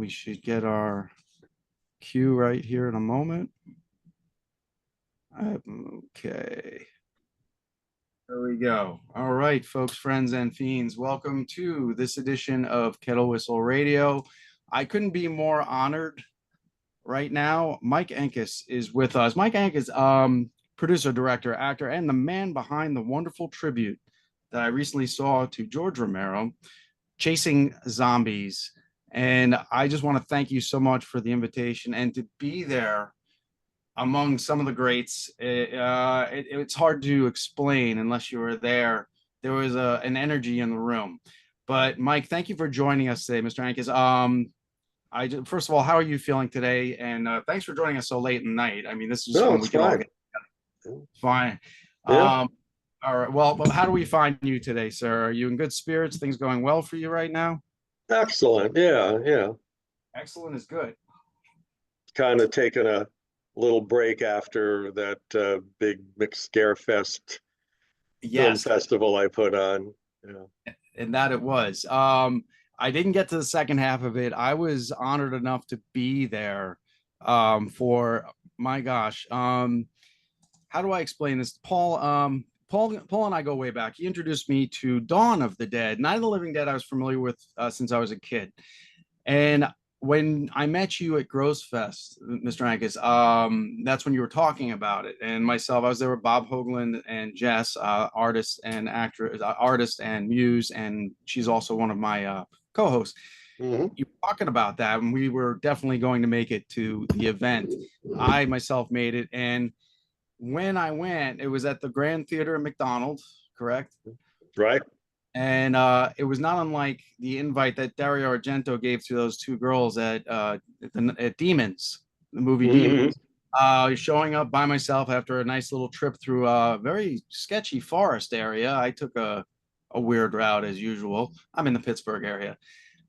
we should get our cue right here in a moment. Okay. There we go. All right, folks, friends, and fiends. Welcome to this edition of Kettle Whistle Radio. I couldn't be more honored right now. Mike Ancas is with us. Mike Ancas, producer, director, actor, and the man behind the wonderful tribute that I recently saw to George Romero, Chasing Zombies. And I just want to thank you so much for the invitation and to be there among some of the greats. It's hard to explain unless you were there. There was an energy in the room. But Mike, thank you for joining us today, Mr. Ancas. First of all, how are you feeling today? And thanks for joining us so late in the night. I mean, this is No, when it's we can all fine. get together. Fine. Yeah, All right. Well, how do we find you today, sir? Are you in good spirits? Things going well for you right now? excellent. Yeah. Excellent is good. Kind of taking a little break after that big McScare Fest film Yes, festival I put on. Yeah. and that it was. I didn't get to the second half of it. I was honored enough to be there for my gosh. How do I explain this? Paul and I go way back. He introduced me to Dawn of the Dead. Night of the Living Dead I was familiar with since I was a kid. And when I met you at Gross Fest, Mr. Ancas, that's when you were talking about it. And myself, I was there with Bob Hoagland and Jess, artist and actress, artist and muse, and she's also one of my co-hosts. Hmm. You were talking about that, and we were definitely going to make it to the event. I myself made it, and when I went, it was at the Grand Theater at McDonald's, correct? Right? And it was not unlike the invite that Dario Argento gave to those two girls at Demons, the movie Hmm. Demons. Showing up by myself after a nice little trip through a very sketchy forest area. I took a weird route as usual. I'm in the Pittsburgh area.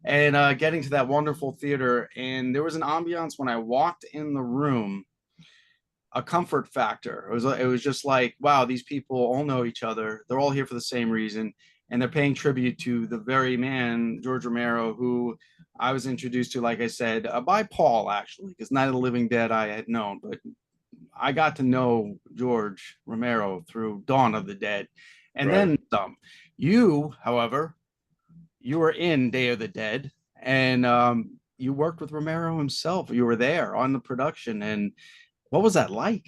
And getting to that wonderful theater, and there was an ambiance when I walked in the room, a comfort factor. It was just like, wow, these people all know each other. They're all here for the same reason, and they're paying tribute to the very man, George Romero, who I was introduced to, like I said, by Paul actually, because Night of the Living Dead I had known, but I got to know George Romero through Dawn of the Dead, and Right. then some. You, however, you were in Day of the Dead, and you worked with Romero himself. You were there on the production, and what was that like?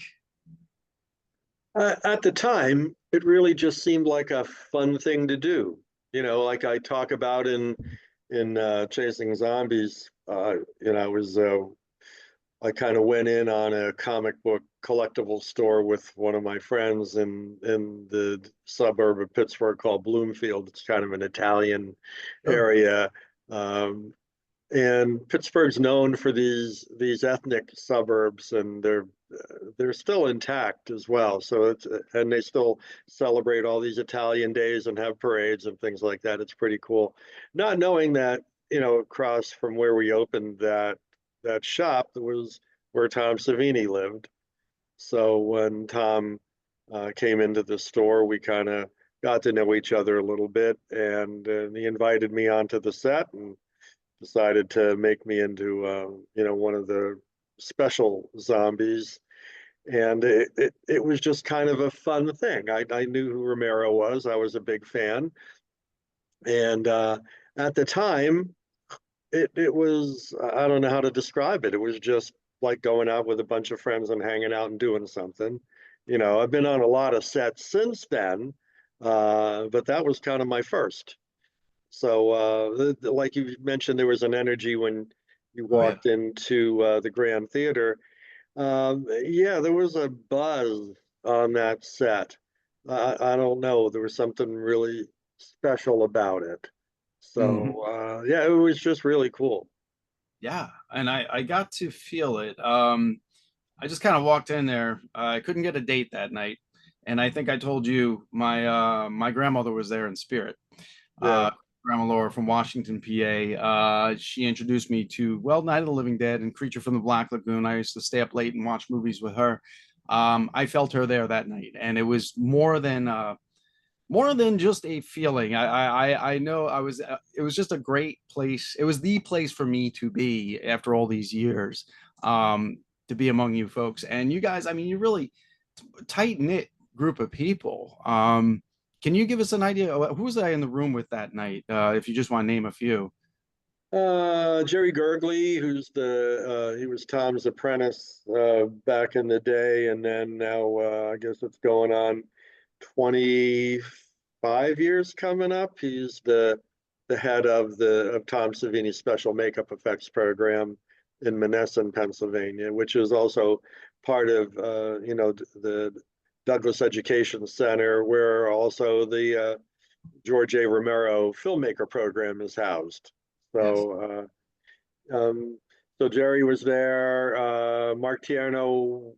At the time, it really just seemed like a fun thing to do. Like I talk about in Chasing Zombies. It was I kind of went in on a comic book collectible store with one of my friends in the suburb of Pittsburgh called Bloomfield. It's kind of an Italian Sure. area. Um, and Pittsburgh's known for these ethnic suburbs, and they're still intact as well. So and they still celebrate all these Italian days and have parades and things like that. It's pretty cool. Not knowing that, across from where we opened that shop, that was where Tom Savini lived. So when Tom came into the store, we kind of got to know each other a little bit, and he invited me onto the set and decided to make me into one of the special zombies. And it was just kind of a fun thing. I knew who Romero was. I was a big fan. And at the time, it was, I don't know how to describe it. It was just like going out with a bunch of friends and hanging out and doing something. I've been on a lot of sets since then, but that was kind of my first. So, like you mentioned, there was an energy when you Oh yeah. walked into the Grand Theater. Yeah, there was a buzz on that set. I don't know. There was something really special about it. Mhm. So, yeah, it was just really cool. Yeah, and I got to feel it. I just kind of walked in there. I couldn't get a date that night, and I think I told you my grandmother was there in spirit. Yeah. Uh, Grandma Laura from Washington, PA. She introduced me to Night of the Living Dead and Creature from the Black Lagoon. I used to stay up late and watch movies with her. I felt her there that night, and it was more than just a feeling. I know it was just a great place. It was the place for me to be after all these years, to be among you folks. And you guys, I mean, you really tight knit group of people. Can you give us an idea who was I in the room with that night? If you just want to name a few. Jerry Gergely, who's he was Tom's apprentice back in the day, and then now I guess it's going on 25 years coming up. He's the head of the Tom Savini's special makeup effects program in Monessen, Pennsylvania, which is also part of the Douglas Education Center, where also the George A. Romero filmmaker program is housed. Yes, So, so Jerry was there. Mark Tierno,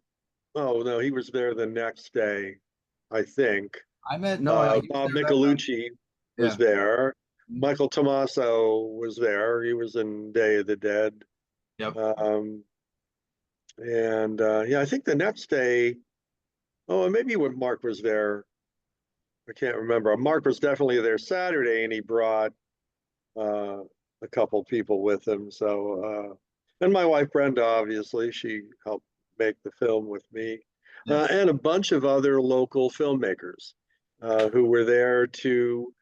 oh no, he was there the next day, I think. I met no. He was Bob there that night. Michelucci was Yeah. there. Mhm. Michael Tommaso was there. He was in Day of the Dead. Yep. Um, and yeah, I think the next day, oh, and maybe when Mark was there, I can't remember. Mark was definitely there Saturday, and he brought uh, a couple people with him. So, and my wife Brenda, obviously, she helped make the film with me, Yes. and a bunch of other local filmmakers who were there to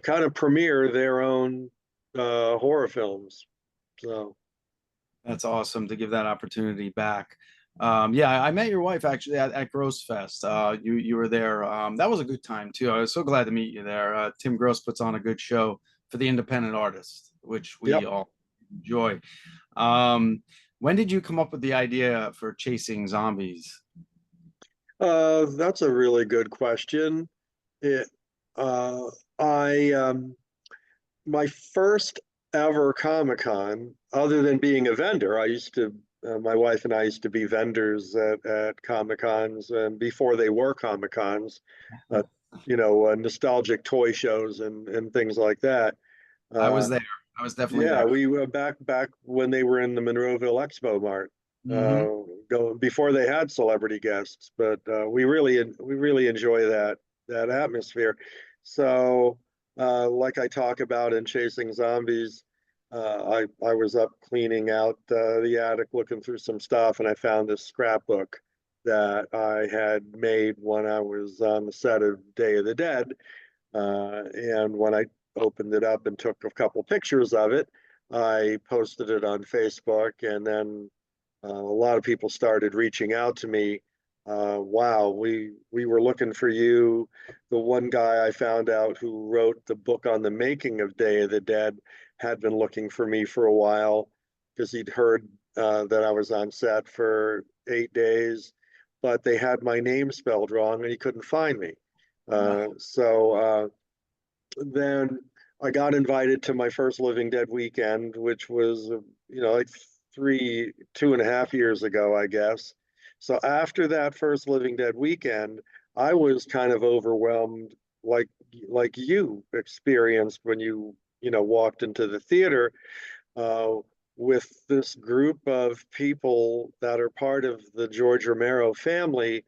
kind of premiere their own horror films. So, That's awesome to give that opportunity back. Yeah, I met your wife actually at Gross Fest. You were there. That was a good time too. I was so glad to meet you there. Tim Gross puts on a good show for the independent artists, which we yep. all enjoy. Um, when did you come up with the idea for chasing zombies? That's a really good question. It, uh, I my first ever Comic Con, other than being a vendor, my wife and I used to be vendors at Comic Cons before they were Comic Cons, uh, nostalgic toy shows and things like that. I was Uh, there. I was definitely yeah, there. we were back when they were in the Monroeville Expo Mart, Hmm. go before they had celebrity guests. But we really enjoy that atmosphere. So, like I talk about in Chasing Zombies, I was up cleaning out the attic, looking through some stuff, and I found this scrapbook that I had made when I was on the set of Day of the Dead. And when I opened it up and took a couple pictures of it, I posted it on Facebook, and then a lot of people started reaching out to me. Wow, we were looking for you. The one guy I found out who wrote the book on the making of Day of the Dead had been looking for me for a while because he'd heard that I was on set for 8 days, but they had my name spelled wrong and he couldn't find me. So then I got invited to my first Living Dead weekend, which was, like 2.5 years ago, I guess. So after that first Living Dead weekend, I was kind of overwhelmed, like you experienced when you walked into the theater, uh, with this group of people that are part of the George Romero family,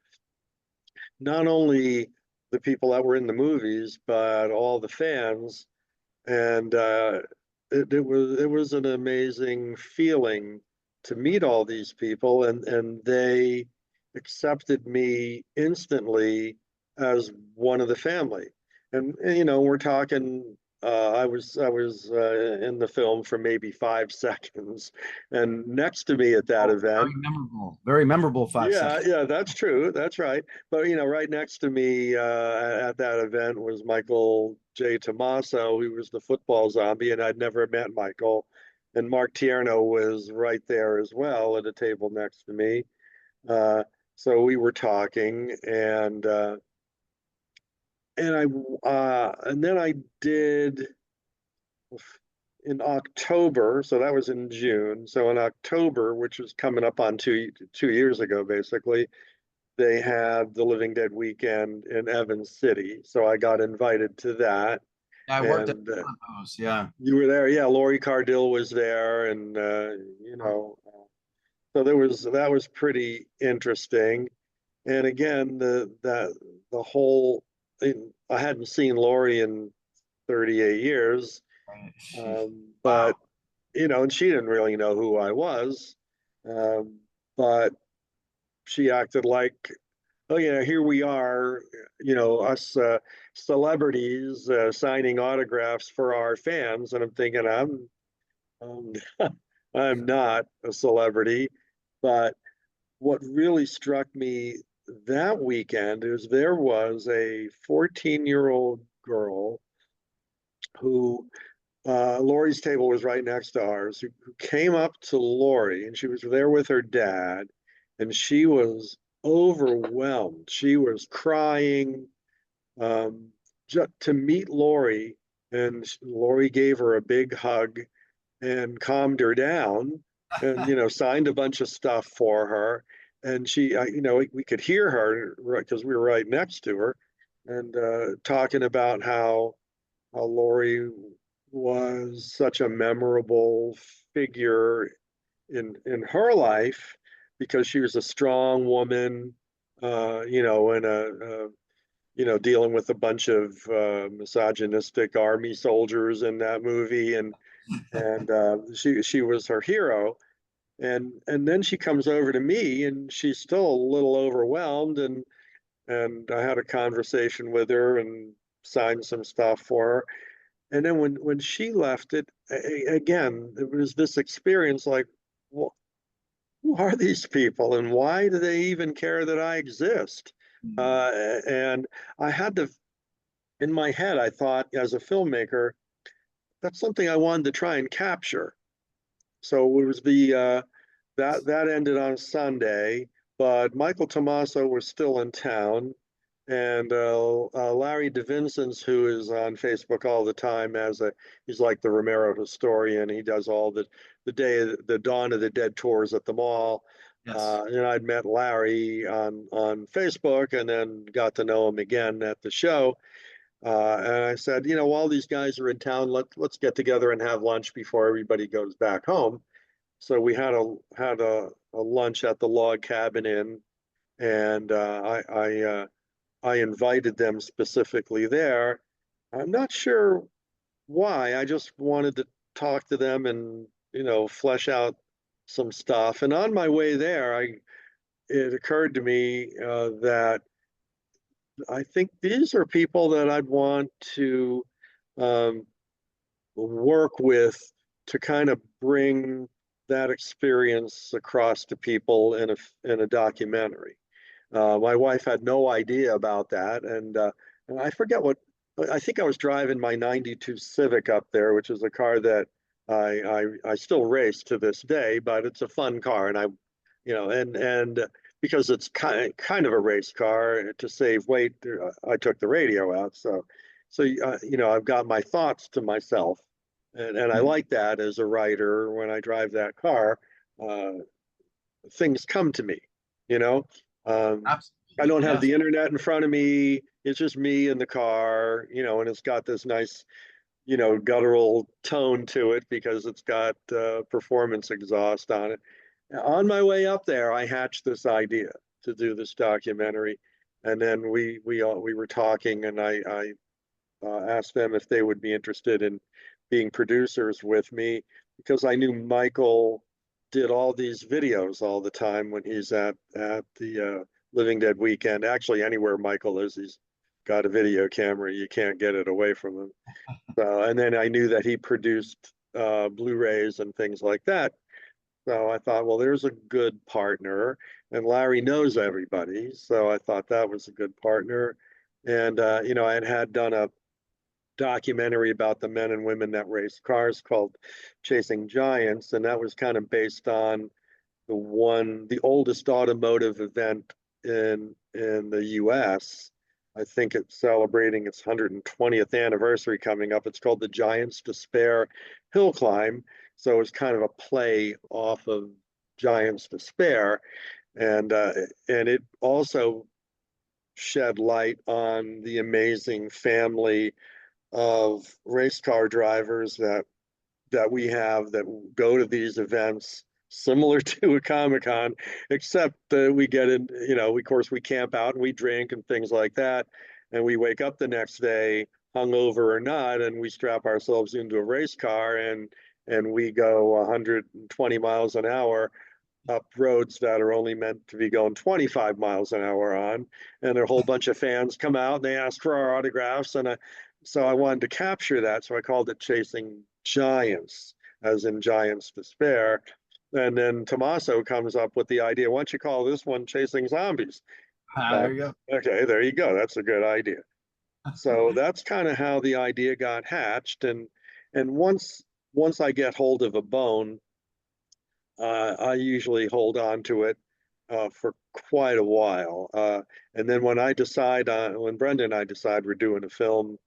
not only the people that were in the movies, but all the fans. And it was an amazing feeling to meet all these people, and they accepted me instantly as one of the family. And we're talking. I was in the film for maybe 5 seconds, and next to me at that Oh, event. very memorable. Very memorable 5 seconds. Yeah, that's true. That's right. But right next to me at that event was Michael J. Tommaso, who was the football zombie, and I'd never met Michael. And Mark Tierno was right there as well at a table next to me. Uh, so we were talking, and then I did in October. So that was in June. So in October, which was coming up on two years ago, basically, they had the Living Dead weekend in Evans City. So I got invited to that. Yeah, I worked at And one of those. Yeah. you were there. Yeah, Laurie Cardill was there. And, so that was pretty interesting. And again, the whole I hadn't seen Lori in 38 years, Right. but Wow. and she didn't really know who I was, um, but she acted like, oh yeah, here we are, us celebrities signing autographs for our fans, and I'm thinking um, I'm not a celebrity, but what really struck me that weekend is there was a 14-year-old girl who Lori's table was right next to ours, who came up to Lori, and she was there with her dad, and she was overwhelmed. She was crying, um, just to meet Lori, and Lori gave her a big hug and calmed her down, and signed a bunch of stuff for her. And she, we could hear her right because we were right next to her, and talking about how Lori was such a memorable figure in her life because she was a strong woman, and dealing with a bunch of misogynistic army soldiers in that movie, and she was her hero. And then she comes over to me, and she's still a little overwhelmed, and I had a conversation with her and signed some stuff for her. And then when she left it, again, it was this experience like, well, who are these people and why do they even care that I exist? And I had to, in my head, I thought as a filmmaker, that's something I wanted to try and capture. So it was that ended on Sunday, but Michael Tomaso was still in town, and Larry DeVincent's, who is on Facebook all the time as he's like the Romero historian. He does all the Dawn of the Dead tours at the mall. Yes. And I'd met Larry on Facebook, and then got to know him again at the show. And I said, while these guys are in town, let's get together and have lunch before everybody goes back home. So we had a lunch at the Log Cabin Inn, and I invited them specifically there. I'm not sure why. I just wanted to talk to them and flesh out some stuff. And on my way there, it occurred to me that I think these are people that I'd want to um, work with to kind of bring that experience across to people in a documentary. My wife had no idea about that, and I forget what. I think I was driving my '92 Civic up there, which is a car that I still race to this day, but it's a fun car, and and because it's kind of a race car to save weight, I took the radio out, so I've got my thoughts to myself, and I Mhm. like that as a writer when I drive that car. Uh, Things come to me, you know. Um, I Absolutely. don't have Yes. the internet in front of me. It's just me in the car, and it's got this nice, guttural tone to it because it's got performance exhaust on it. On my way up there, I hatched this idea to do this documentary, and then we were talking, and I asked them if they would be interested in being producers with me because I knew Michael did all these videos all the time when he's at the Living Dead weekend. Actually, anywhere Michael is, he's got a video camera. You can't get it away from him. So, and then I knew that he produced Blu-rays and things like that. So I thought, well, there's a good partner, and Larry knows everybody. So I thought that was a good partner. And I had done a documentary about the men and women that race cars called Chasing Giants, and that was kind of based on the oldest automotive event in the US. I think it's celebrating its 120th anniversary coming up. It's called the Giants Despair Hill Climb. So it's kind of a play off of Giants Despair. And it also shed light on the amazing family of race car drivers that we have that go to these events similar to a Comic Con, except that we get in, of course, we camp out and we drink and things like that. and we wake up the next day, hungover or not, and we strap ourselves into a race car and we go 120 miles an hour up roads that are only meant to be going 25 miles an hour on. And a whole bunch of fans come out and they ask for our autographs. So I wanted to capture that. So I called it Chasing Giants, as in Giants Despair. And then Tommaso comes up with the idea, why don't you call this one Chasing Zombies? There you go. Okay, there you go. That's a good idea. So that's kind of how the idea got hatched. And once I get hold of a bone, I usually hold on to it for quite a while. And then when Brenda and I decide we're doing a film,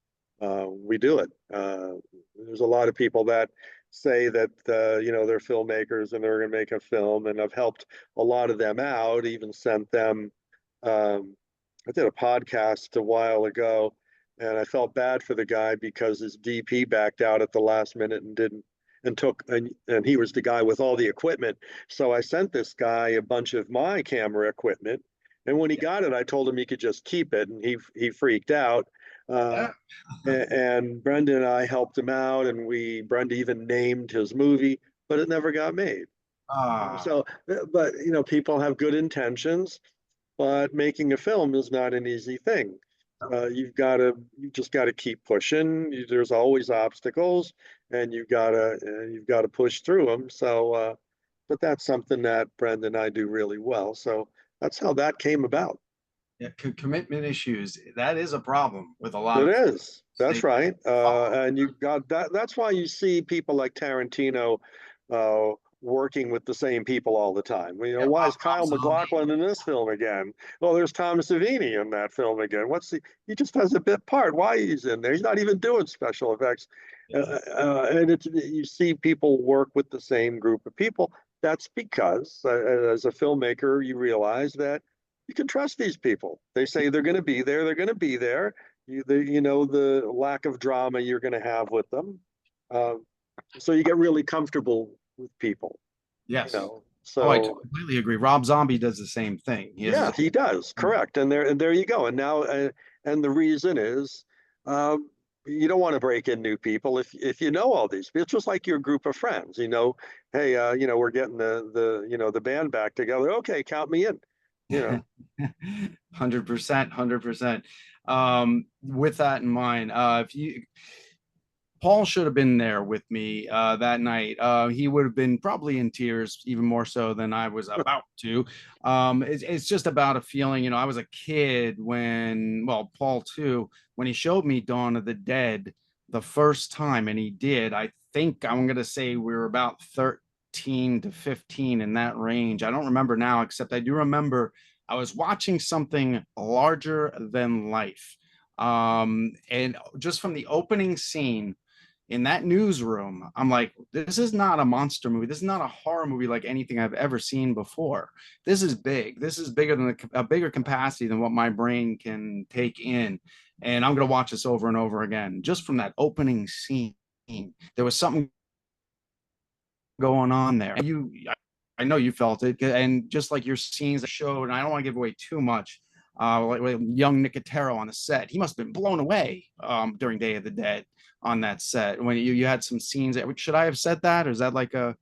we do it. There's a lot of people that say that they're filmmakers and they're going to make a film, and I've helped a lot of them out. Even sent them. I did a podcast a while ago, and I felt bad for the guy because his DP backed out at the last minute and didn't and he was the guy with all the equipment. So I sent this guy a bunch of my camera equipment, and when he got it, I told him he could just keep it, and he freaked out. Uh, and Brenda and I helped him out, and Brenda even named his movie, but it never got made. Ah, So, but people have good intentions, but making a film is not an easy thing. You just got to keep pushing. There's always obstacles, and you've got to push through them. So, but that's something that Brenda and I do really well. So that's how that came about. yeah, commitment issues. That is a problem with a lot It of is. they That's right. follow. And you got that. That's why you see people like Tarantino working with the same people all the time. Yeah, Why is Rob Kyle Zombie. MacLachlan in this film again? Well, there's Thomas Savini in that film again. He just has a bit part. Why he's in there? He's not even doing special effects. Yeah. And you see people work with the same group of people. That's because, as a filmmaker, you realize that you can trust these people. They say they're going to be there. They're going to be there. The lack of drama you're going to have with them. Um, so you get really comfortable with people, Yes. Oh, I So completely agree. Rob Zombie does the same thing. He has his yeah, he does. own. Correct. And there you go. And now, and the reason is, you don't want to break in new people if you know all these. It's just like your group of friends. Hey, we're getting the band back together. Okay, count me in. You know. 100%, 100%. With that in mind, if you Paul should have been there with me that night. He would have been probably in tears, even more so than I was about to. It's just about a feeling. I was a kid when, well, Paul too, when he showed me Dawn of the Dead the first time, and he did. I think I'm going to say we were about 13 to 15 in that range. I don't remember now, except I do remember I was watching something larger than life. And just from the opening scene, in that newsroom, I'm like, this is not a monster movie. This is not a horror movie like anything I've ever seen before. This is big. This is bigger than a bigger capacity than what my brain can take in. And I'm going to watch this over and over again. Just from that opening scene, there was something going on there. I know you felt it. And just like your scenes that showed, and I don't want to give away too much, like young Nicotero on the set, he must have been blown away during Day of the Dead on that set when you had some scenes. Should I have said that, or is that like a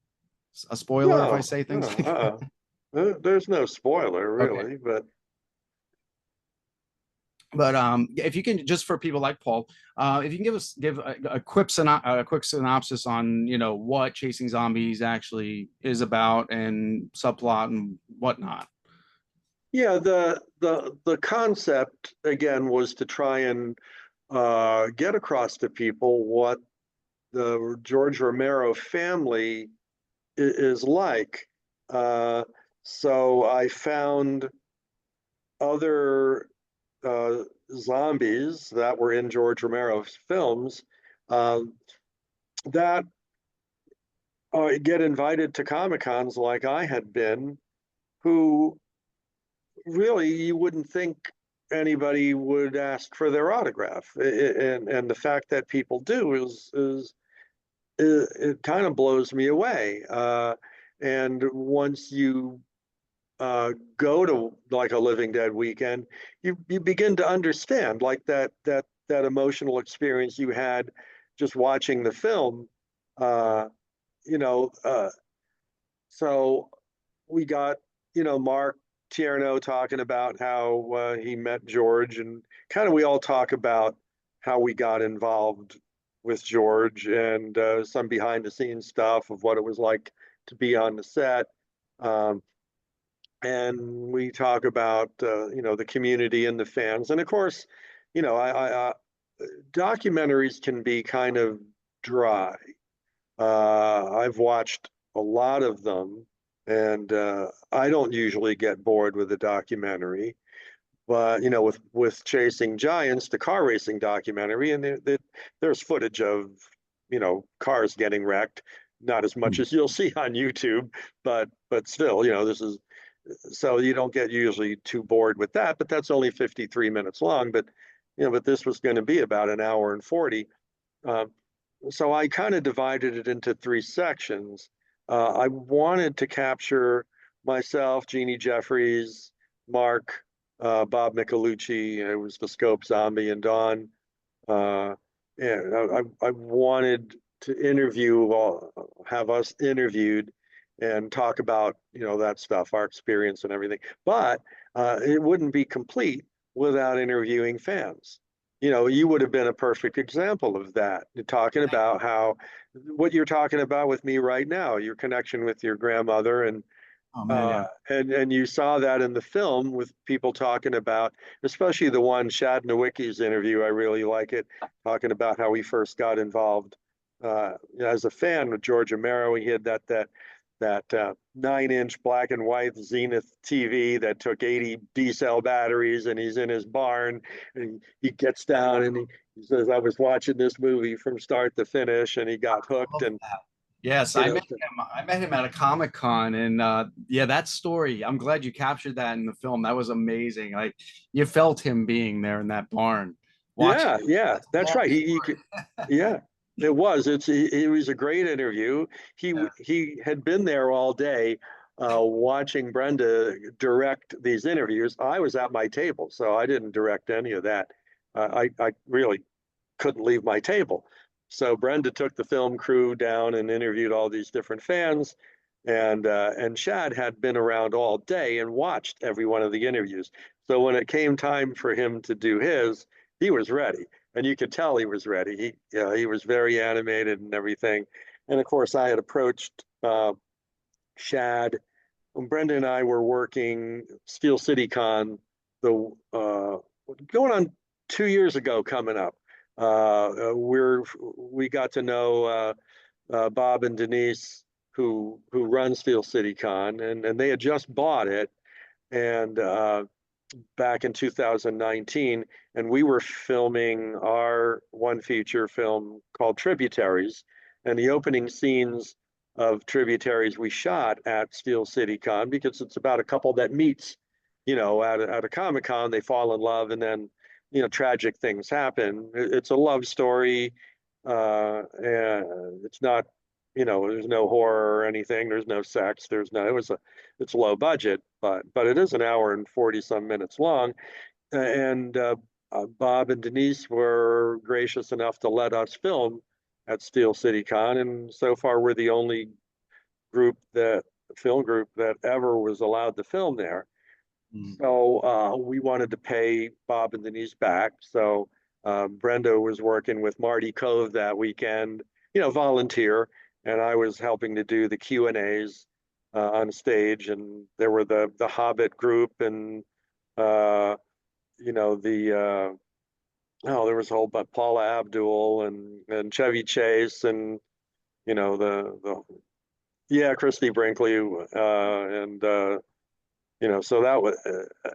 spoiler if I No, say no, things like that? there's no spoiler Okay. really, but But if you can, just for people like Paul, if you can give a quick synopsis on what Chasing Zombies actually is about and subplot and whatnot. yeah, the concept again was to try and get across to people what the George Romero family is like. Uh, so I found other uh, zombies that were in George Romero's films uh, that get invited to Comic Cons like I had been, who really you wouldn't think anybody would ask for their autograph, and the fact that people do is it kind of blows me away. And once you go to like a Living Dead weekend, you begin to understand like that emotional experience you had just watching the film. Uh, you know, so we got, Mark Tierno talking about how he met George, and kind of we all talk about how we got involved with George, and some behind the scenes stuff of what it was like to be on the set. Um, and we talk about, the community and the fans. And of course, documentaries can be kind of dry. I've watched a lot of them, and I don't usually get bored with a documentary. But with Chasing Giants, the car racing documentary, and there's footage of cars getting wrecked. Not as much Hmm. as you'll see on YouTube, but still, this is so you don't get usually too bored with that. But that's only 53 minutes long. But this was going to be about an hour and 40. Uh, so I kind of divided it into three sections. I wanted to capture myself, Jeannie Jeffries, Mark, Bob Michelucci, it was the Scope Zombie, and Don. Uh, and I wanted to have us interviewed and talk about, that stuff, our experience and everything. But it wouldn't be complete without interviewing fans. You would have been a perfect example of that. You're talking about what you're talking about with me right now, your connection with your grandmother, and Oh man, yeah. you saw that in the film with people talking about, especially the one Shad Nowicki's interview. I really like it, talking about how he first got involved as a fan with George Romero. He had that 9-inch black and white Zenith TV that took 80 D-cell batteries, and he's in his barn, and he gets down and he says, "I was watching this movie from start to finish," and he got hooked, and Yes, you know, I met him at a Comic Con, and yeah, that story. I'm glad you captured that in the film. That was amazing. Like you felt him being there in that barn, watching. yeah, That's a that's long right. Yeah, it was. It was a great interview. Yeah. He had been there all day, watching Brenda direct these interviews. I was at my table, so I didn't direct any of that. I really couldn't leave my table. So Brenda took the film crew down and interviewed all these different fans, and Shad had been around all day and watched every one of the interviews. So when it came time for him to do his, he was ready, and you could tell he was ready. He was very animated and everything. And of course, I had approached Shad when Brenda and I were working Steel City Con, the going on 2 years ago, coming up. We got to know Bob and Denise, who run Steel City Con, and they had just bought it, and back in 2019, and we were filming our one feature film called Tributaries, and the opening scenes of Tributaries we shot at Steel City Con, because it's about a couple that meets, at a Comic Con, they fall in love, and then, tragic things happen. It's a love story, and it's not, there's no horror or anything. There's no sex. It's low budget, but it is an hour and 40 some minutes long. And Bob and Denise were gracious enough to let us film at Steel City Con, and so far we're the only film group that ever was allowed to film there. Mm. So we wanted to pay Bob and Denise back. So Brenda was working with Marty Cove that weekend, volunteer, and I was helping to do the Q&As on stage. And there were the Hobbit group, and uh, the there was a whole but Paula Abdul and Chevy Chase, and the yeah, Christy Brinkley, and so that was,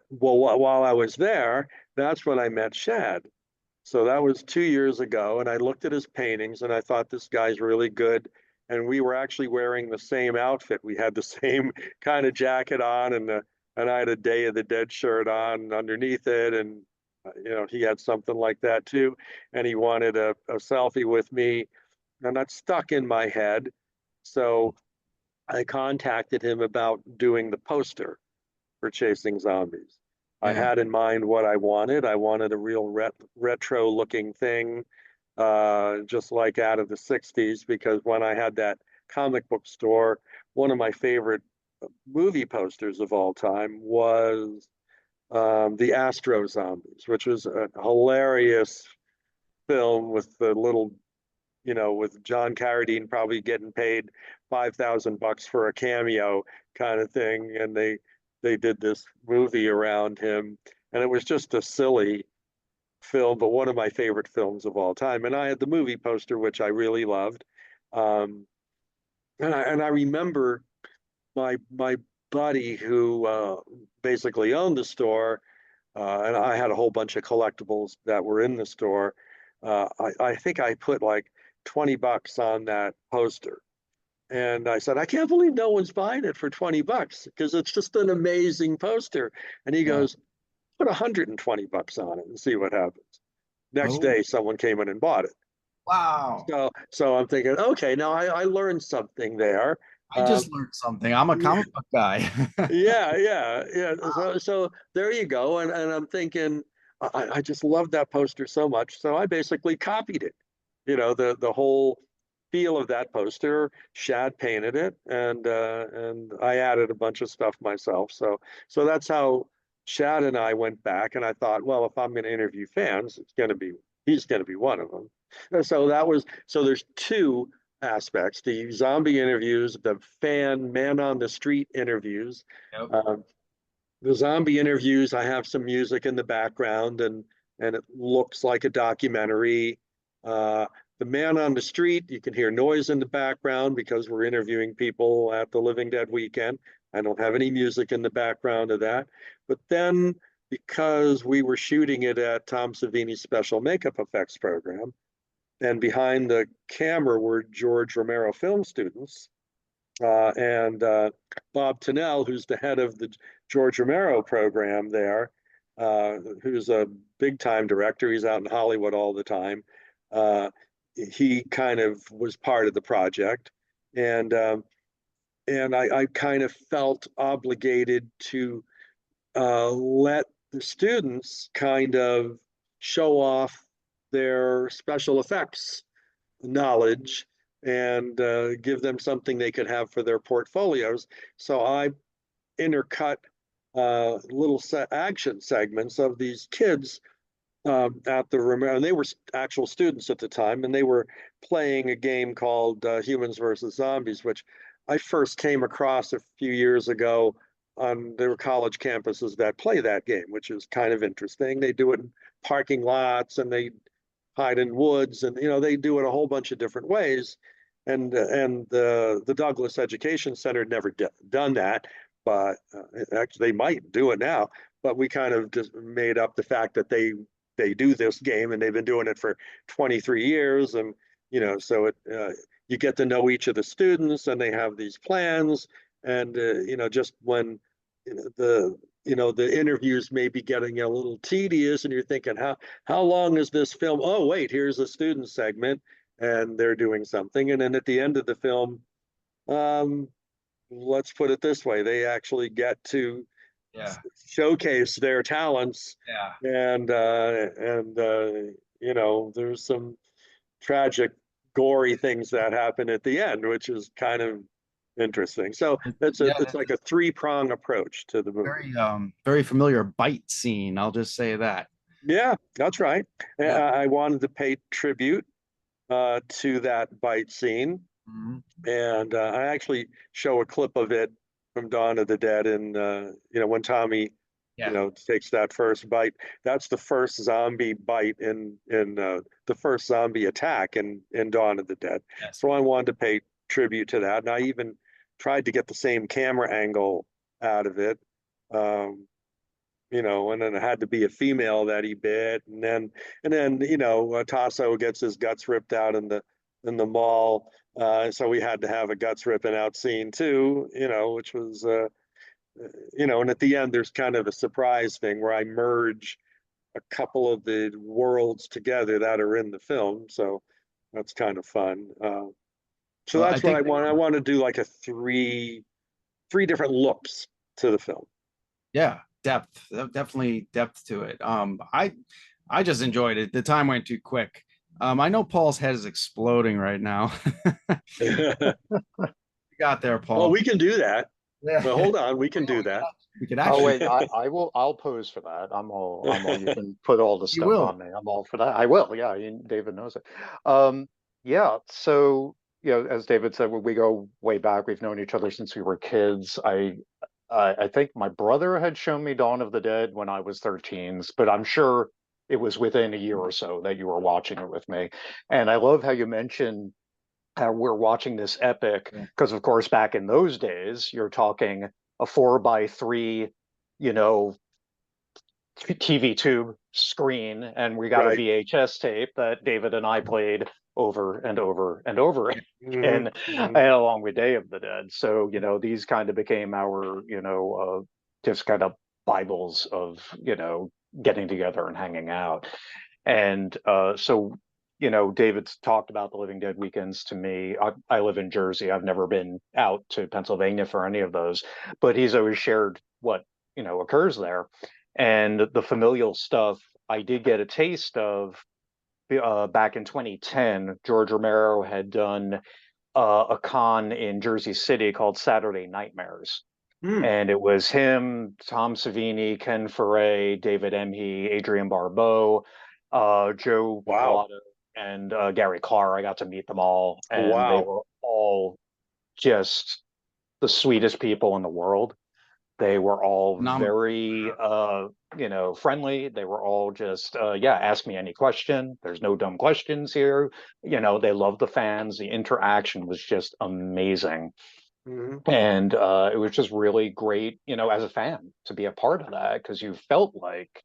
well, while I was there, that's when I met Shad. So that was 2 years ago, and I looked at his paintings and I thought, this guy's really good. And we were actually wearing the same outfit. We had the same kind of jacket on, and I had a Day of the Dead shirt on underneath it, and he had something like that too. And he wanted a selfie with me, and that stuck in my head. So I contacted him about doing the poster. for chasing zombies. I Yeah. had in mind what I wanted. I wanted a real retro looking thing, just like out of the 60s, because when I had that comic book store, one of my favorite movie posters of all time was the Astro Zombies, which was a hilarious film with the little, with John Carradine probably getting paid $5,000 for a cameo kind of thing, and they did this movie around him, and it was just a silly film, but one of my favorite films of all time. And I had the movie poster, which I really loved, um, and I remember my buddy who basically owned the store, and I had a whole bunch of collectibles that were in the store. I think I put like $20 on that poster. And I said, I can't believe no one's buying it for $20 because it's just an amazing poster. And he Yeah. goes, put $120 on it and see what happens. Next Oh, day, someone came in and bought it. wow. So I'm thinking, okay, now I learned something there. I Um, just learned something. I'm a comic book guy. yeah. So there you go. And I'm thinking, I just love that poster so much. So I basically copied it. The whole feel of that poster. Shad painted it, and I added a bunch of stuff myself. So that's how Shad and I went back. And I thought, well, if I'm going to interview fans, he's going to be one of them. And so there's two aspects: the zombie interviews, the man on the street interviews. Yep. Um, the zombie interviews, I have some music in the background, and it looks like a documentary. Uh, the man on the street, you can hear noise in the background because we're interviewing people at the Living Dead weekend. I don't have any music in the background of that. But then, because we were shooting it at Tom Savini's special makeup effects program, and behind the camera were George Romero film students, and Bob Tennell, who's the head of the George Romero program there, who's a big time director. He's out in Hollywood all the time. He kind of was part of the project, and I kind of felt obligated to let the students kind of show off their special effects knowledge and give them something they could have for their portfolios. So I intercut little action segments of these kids at the Romero, and they were actual students at the time, and they were playing a game called Humans versus Zombies, which I first came across a few years ago. There were college campuses that play that game, which is kind of interesting. They do it in parking lots, and they hide in woods, and they do it a whole bunch of different ways. And the Douglas Education Center never done that, but actually they might do it now. But we kind of just made up the fact that they do this game, and they've been doing it for 23 years, and so you get to know each of the students, and they have these plans, and just when the interviews may be getting a little tedious, and you're thinking, how long is this film? Oh, wait, here's a student segment, and they're doing something. And then at the end of the film, um, let's put it this way, they actually get to Yeah. showcase their talents, Yeah. and there's some tragic, gory things that happen at the end, which is kind of interesting. So Yeah. it's like a three-prong approach to the movie. Very familiar bite scene. I'll just say that. Yeah, that's right. Yeah. I wanted to pay tribute to that bite scene, Mhm. and I actually show a clip of it from Dawn of the Dead, and when Tommy, Yeah. takes that first bite. That's the first zombie bite in the first zombie attack in Dawn of the Dead. Yes. So I wanted to pay tribute to that, and I even tried to get the same camera angle out of it. Um, and then it had to be a female that he bit, and then Tasso gets his guts ripped out in the mall, so we had to have a guts ripping out scene too, which was and at the end there's kind of a surprise thing where I merge a couple of the worlds together that are in the film, so that's kind of fun. So I that's what I think want. I want to do like a three different looks to the film. Yeah, depth, definitely depth to it. I just enjoyed it. The time went too quick. I know Paul's head is exploding right now. You got there, Oh, Paul. we can do that. Yeah. Well, hold on, we Oh, can yeah, do that. we could Oh actually. wait, I will. I'll pose for that. I'm all. You can put all the You stuff will. on me. I'm all for that. I will. Yeah, David knows it. Um, yeah. So as David said, we go way back. We've known each other since we were kids. I think my brother had shown me Dawn of the Dead when I was 13, but I'm sure it was within a year or so that you were watching it with me. And I love how you mentioned how we're watching this epic Yeah. because, of course, back in those days, you're talking a 4 by 3, you know, TV tube screen, and we got a Right. VHS tape that David and I played over and over and over Hmm. again, Hmm. along with Day of the Dead. So, these kind of became our, just kind of Bibles of, getting together and hanging out. And so, David's talked about the Living Dead weekends to me. I live in Jersey. I've never been out to Pennsylvania for any of those, but he's always shared what, occurs there. And the familial stuff, I did get a taste of back in 2010. George Romero had done a con in Jersey City called Saturday Nightmares. Hmm. And it was him, Tom Savini, Ken Foray, David Emhe, Adrian Barbeau, Joe Wow. Pilato, and Gary Clark. I got to meet them all, and they Wow. were all just the sweetest people in the world. They were all Phenomenal. very, friendly. They were all just, yeah, ask me any question. There's no dumb questions here. They loved the fans. The interaction was just amazing. Hmm. And it was just really great, as a fan to be a part of that because you felt like,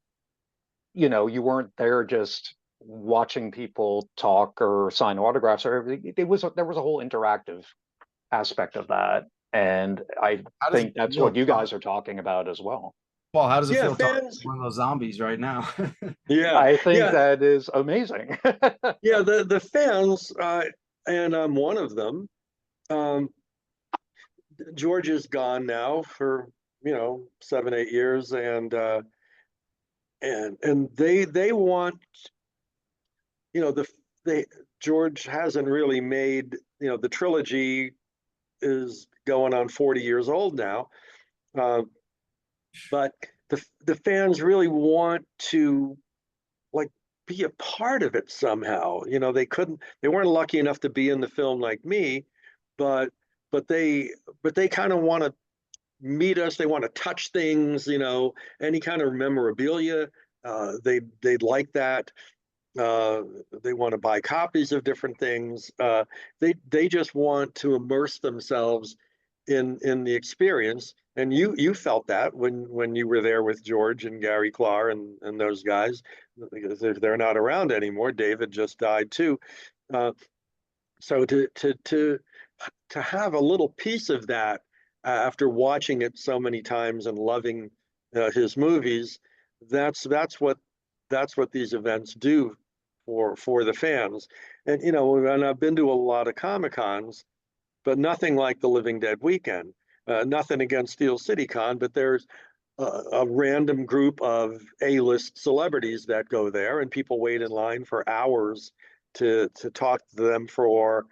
you weren't there just watching people talk or sign autographs or everything. There was a whole interactive aspect of that. And I How does it think that's feel? what you guys are talking about as well. Paul, how does it Yeah, feel talking fans. to one of those zombies right now? Yeah, I think yeah, that is amazing. yeah. The fans, and I'm one of them. Um, George is gone now for 7, 8 years, and they want the they George hasn't really made the trilogy is going on 40 years old now, uh, but the fans really want to like be a part of it somehow. They weren't lucky enough to be in the film like me, but but they but they kind of want to meet us. They want to touch things, any kind of memorabilia. They'd like that. Uh, they want to buy copies of different things. They just want to immerse themselves in the experience. And you felt that when you were there with George and Gary Clark and those guys, because they're not around anymore. David just died too. Uh, so to have a little piece of that after watching it so many times and loving his movies, that's what these events do for the fans. And I've been to a lot of Comic Cons, but nothing like the Living Dead weekend. Nothing against Steel City Con, but there's a random group of A-list celebrities that go there, and people wait in line for hours to talk to them for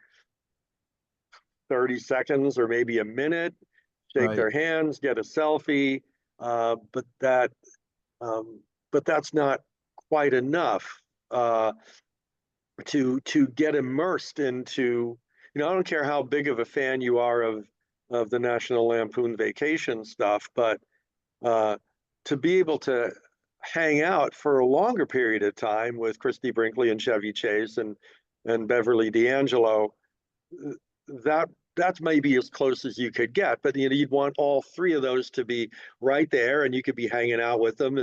30 seconds or maybe a minute, shake Right. their hands, get a selfie. Uh, but that, um, but that's not quite enough to get immersed into. I don't care how big of a fan you are of the National Lampoon Vacation stuff, but uh, to be able to hang out for a longer period of time with Christy Brinkley and Chevy Chase and Beverly D'Angelo, that that's maybe as close as you could get. But you'd want all three of those to be right there, and you could be hanging out with them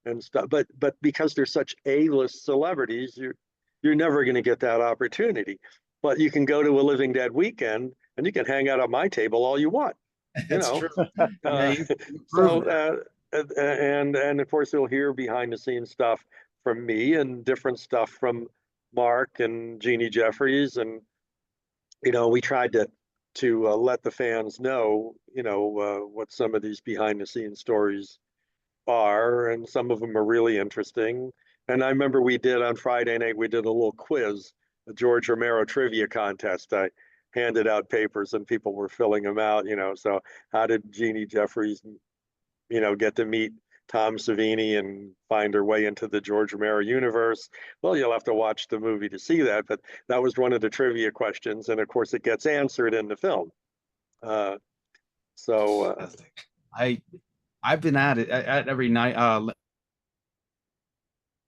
and stuff. But because they're such A-list celebrities, you're never going to get that opportunity. But you can go to a Living Dead weekend, and you can hang out at my table all you want. You That's know, true. Yeah, uh, you proved so that. and of course you'll hear behind the scenes stuff from me and different stuff from Mark and Jeannie Jeffries, and we tried to let the fans know what some of these behind the scenes stories are, and some of them are really interesting. And I remember we did on Friday night, we did a little quiz, a George Romero trivia contest. I handed out papers and people were filling them out, so how did Jeannie Jeffries, get to meet Tom Savini and find her way into the George Romero universe? Well, you'll have to watch the movie to see that, but that was one of the trivia questions. And of course, it gets answered in the film. So I've been at it at every night.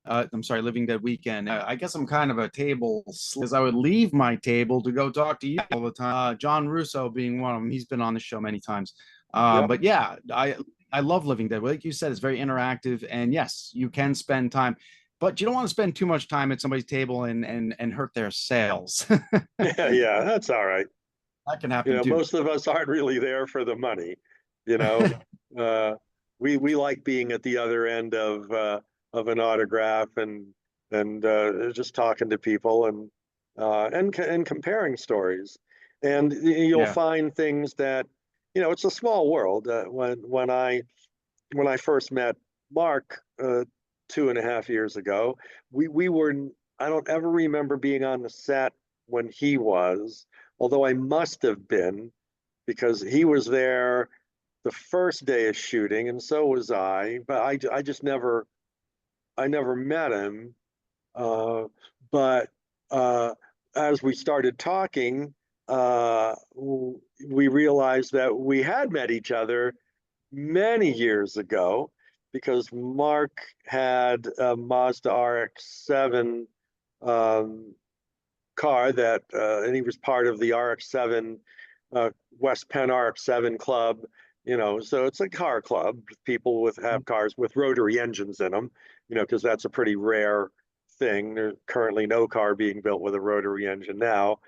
I'm sorry, Living Dead weekend. I guess I'm kind of a table because I would leave my table to go talk to you all the time. John Russo being one of them. He's been on the show many times. Yep. But yeah, I love Living Dead. Like you said, it's very interactive, and yes, you can spend time, but you don't want to spend too much time at somebody's table and hurt their sales. Yeah, that's all right. That can happen too. Most of us aren't really there for the money. You know, we like being at the other end of an autograph and just talking to people and comparing stories. And you'll Yeah. find things that, it's a small world. When I first met Mark 2.5 years ago, we were, I don't ever remember being on the set when he was, although I must have been, because he was there the first day of shooting, and so was I. But I just I never met him. Uh, but as we started talking, we realized that we had met each other many years ago because Mark had a Mazda RX-7 car that, and he was part of the RX-7 West Penn RX-7 club. So it's a car club. People have cars with rotary engines in them, because that's a pretty rare thing. There's currently no car being built with a rotary engine now.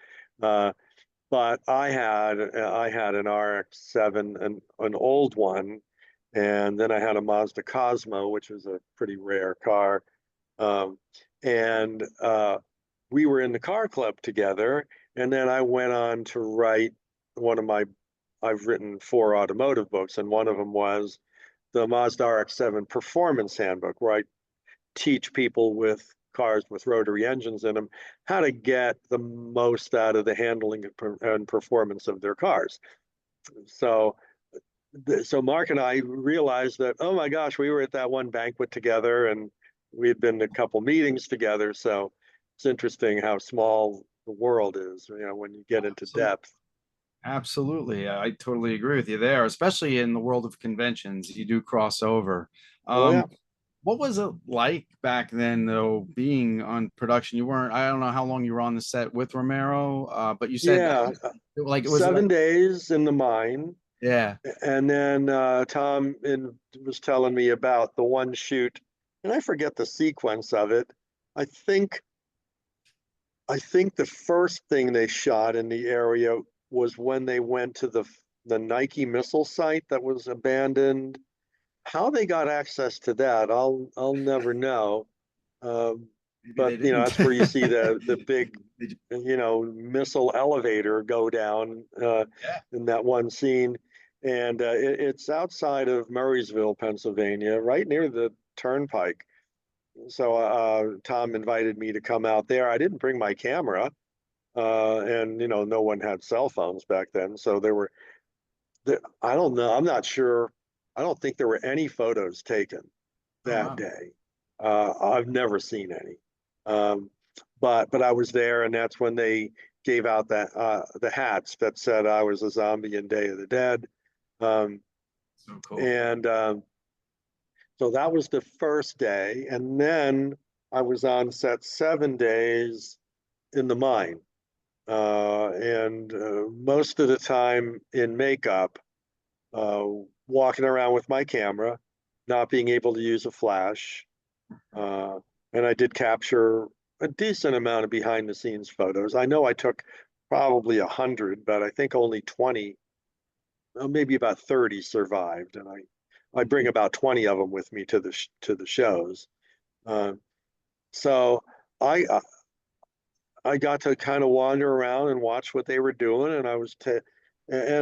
But I had an RX-7, an old one, and then I had a Mazda Cosmo, which was a pretty rare car. And we were in the car club together, and then I went on to write I've written 4 automotive books, and one of them was the Mazda RX-7 Performance Handbook, where I teach people with cars with rotary engines in them how to get the most out of the handling and performance of their cars. So Mark and I realized that, oh my gosh, we were at that one banquet together and we had been to a couple meetings together. So it's interesting how small the world is, when you get into depth. Absolutely. I totally agree with you there, especially in the world of conventions. You do cross over. Oh, yeah. What was it like back then, though, being on production? You weren't, I don't know how long you were on the set with Romero, but you said Yeah, like it was 7 days in the mine. Yeah. And then Tom was telling me about the one shoot, and I forget the sequence of it. I think the first thing they shot in the area was when they went to the Nike missile site that was abandoned. How they got access to that, I'll never know. But that's where you see the big missile elevator go down in that one scene. And it's outside of Murraysville, Pennsylvania, right near the turnpike. So Tom invited me to come out there. I didn't bring my camera, and no one had cell phones back then. So I don't know. I'm not sure. I don't think there were any photos taken that day. I've never seen any. But I was there, and that's when they gave out the hats that said I was a zombie in Day of the Dead. So cool. And so that was the first day, and then I was on set 7 days in the mine, and most of the time in makeup, walking around with my camera, not being able to use a flash, and I did capture a decent amount of behind the scenes photos. I know I took probably 100, but I think only 20, maybe about 30 survived, and I bring about 20 of them with me to the shows. So I I got to kind of wander around and watch what they were doing, and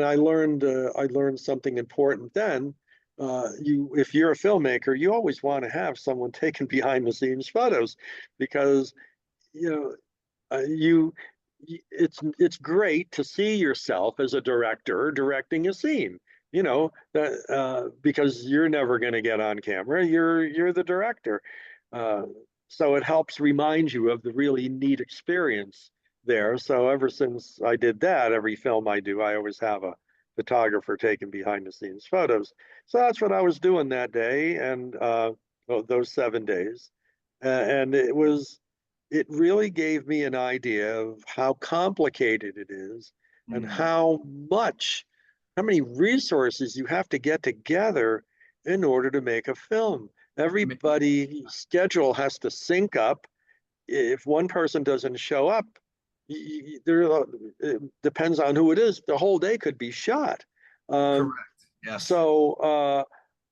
I learned something important then, if you're a filmmaker, you always want to have someone taking behind the scenes photos, because you know it's great to see yourself as a director directing a scene, that because you're never going to get on camera. You're the director. uh, so it helps remind you of the really neat experience there. So ever since I did that, every film I do, I always have a photographer taking behind the scenes photos. So that's what I was doing that day, and those 7 days. And it really gave me an idea of how complicated it is, and Mm. how many resources you have to get together in order to make a film. Everybody's schedule has to sync up. If one person doesn't show up, it depends on who it is. The whole day could be shot. Um, Correct. Yes. so,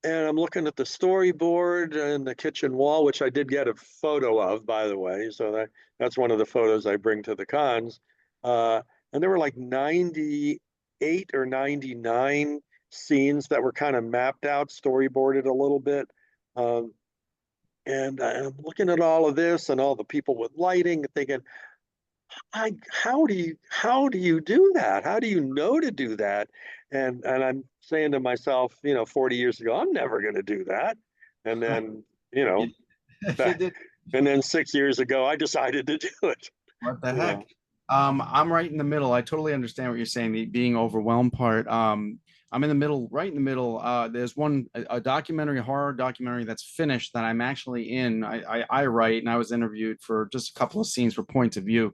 and I'm looking at the storyboard and the kitchen wall, which I did get a photo of, by the way. So that's one of the photos I bring to the cons. Uh, and there were like 98 or 99 scenes that were kind of mapped out, storyboarded a little bit. Um, and I'm looking at all of this and all the people with lighting, and thinking, how do you do that? How do you know to do that? And I'm saying to myself, 40 years ago, I'm never going to do that. And then, you You, know, you back, did. and then 6 years ago, I decided to do it. What the You heck? know, I'm right in the middle. I totally understand what you're saying, the being overwhelmed part. I'm in the middle, right in the middle. There's a documentary, a horror documentary that's finished that I'm actually in. I write, and I was interviewed for just a couple of scenes for Points of View.